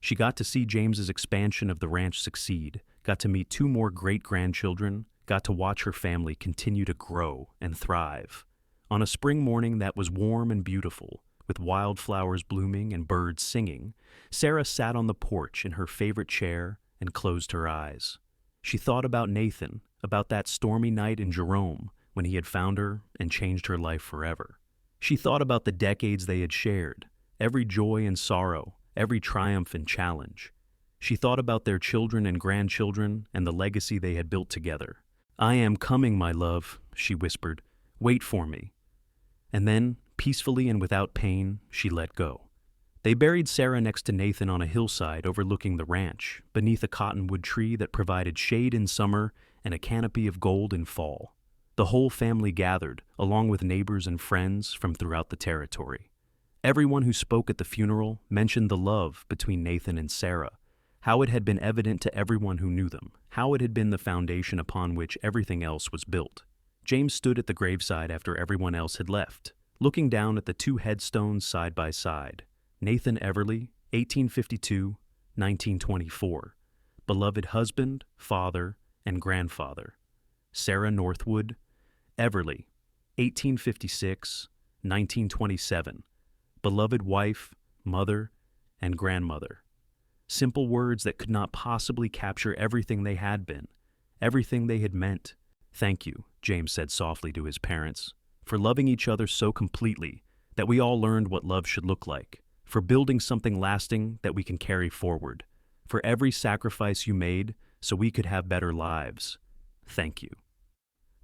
She got to see James's expansion of the ranch succeed, got to meet 2 more great-grandchildren, got to watch her family continue to grow and thrive. On a spring morning that was warm and beautiful, with wildflowers blooming and birds singing, Sarah sat on the porch in her favorite chair and closed her eyes. She thought about Nathan, about that stormy night in Jerome when he had found her and changed her life forever. She thought about the decades they had shared, every joy and sorrow, every triumph and challenge. She thought about their children and grandchildren and the legacy they had built together. "I am coming, my love," she whispered. "Wait for me." And then, peacefully and without pain, she let go. They buried Sarah next to Nathan on a hillside overlooking the ranch, beneath a cottonwood tree that provided shade in summer and a canopy of gold in fall. The whole family gathered, along with neighbors and friends from throughout the territory. Everyone who spoke at the funeral mentioned the love between Nathan and Sarah, how it had been evident to everyone who knew them, how it had been the foundation upon which everything else was built. James stood at the graveside after everyone else had left, looking down at the 2 headstones side by side. Nathan Everly, 1852, 1924. Beloved husband, father, and grandfather. Sarah Northwood, Everly, 1856, 1927. Beloved wife, mother, and grandmother. Simple words that could not possibly capture everything they had been, everything they had meant. "Thank you," James said softly to his parents, "for loving each other so completely that we all learned what love should look like, for building something lasting that we can carry forward, for every sacrifice you made so we could have better lives. Thank you."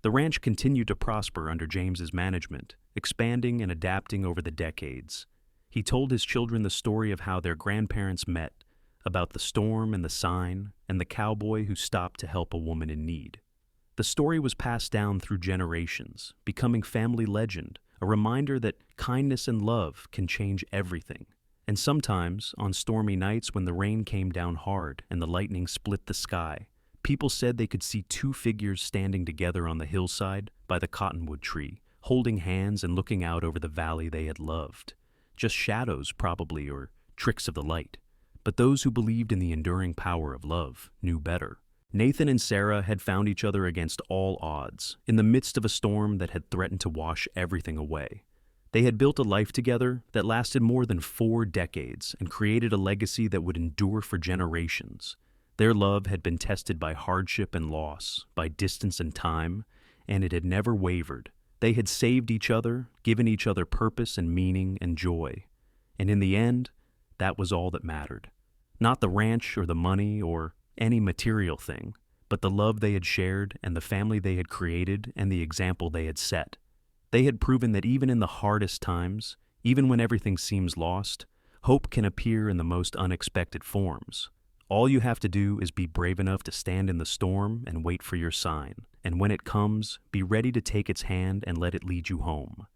The ranch continued to prosper under James's management, expanding and adapting over the decades. He told his children the story of how their grandparents met, about the storm and the sign, and the cowboy who stopped to help a woman in need. The story was passed down through generations, becoming family legend, a reminder that kindness and love can change everything. And sometimes, on stormy nights when the rain came down hard and the lightning split the sky, people said they could see 2 figures standing together on the hillside by the cottonwood tree, holding hands and looking out over the valley they had loved. Just shadows, probably, or tricks of the light. But those who believed in the enduring power of love knew better. Nathan and Sarah had found each other against all odds, in the midst of a storm that had threatened to wash everything away. They had built a life together that lasted more than 4 decades and created a legacy that would endure for generations. Their love had been tested by hardship and loss, by distance and time, and it had never wavered. They had saved each other, given each other purpose and meaning and joy. And in the end, that was all that mattered. Not the ranch or the money or any material thing, but the love they had shared and the family they had created and the example they had set. They had proven that even in the hardest times, even when everything seems lost, hope can appear in the most unexpected forms. All you have to do is be brave enough to stand in the storm and wait for your sign, and when it comes, be ready to take its hand and let it lead you home.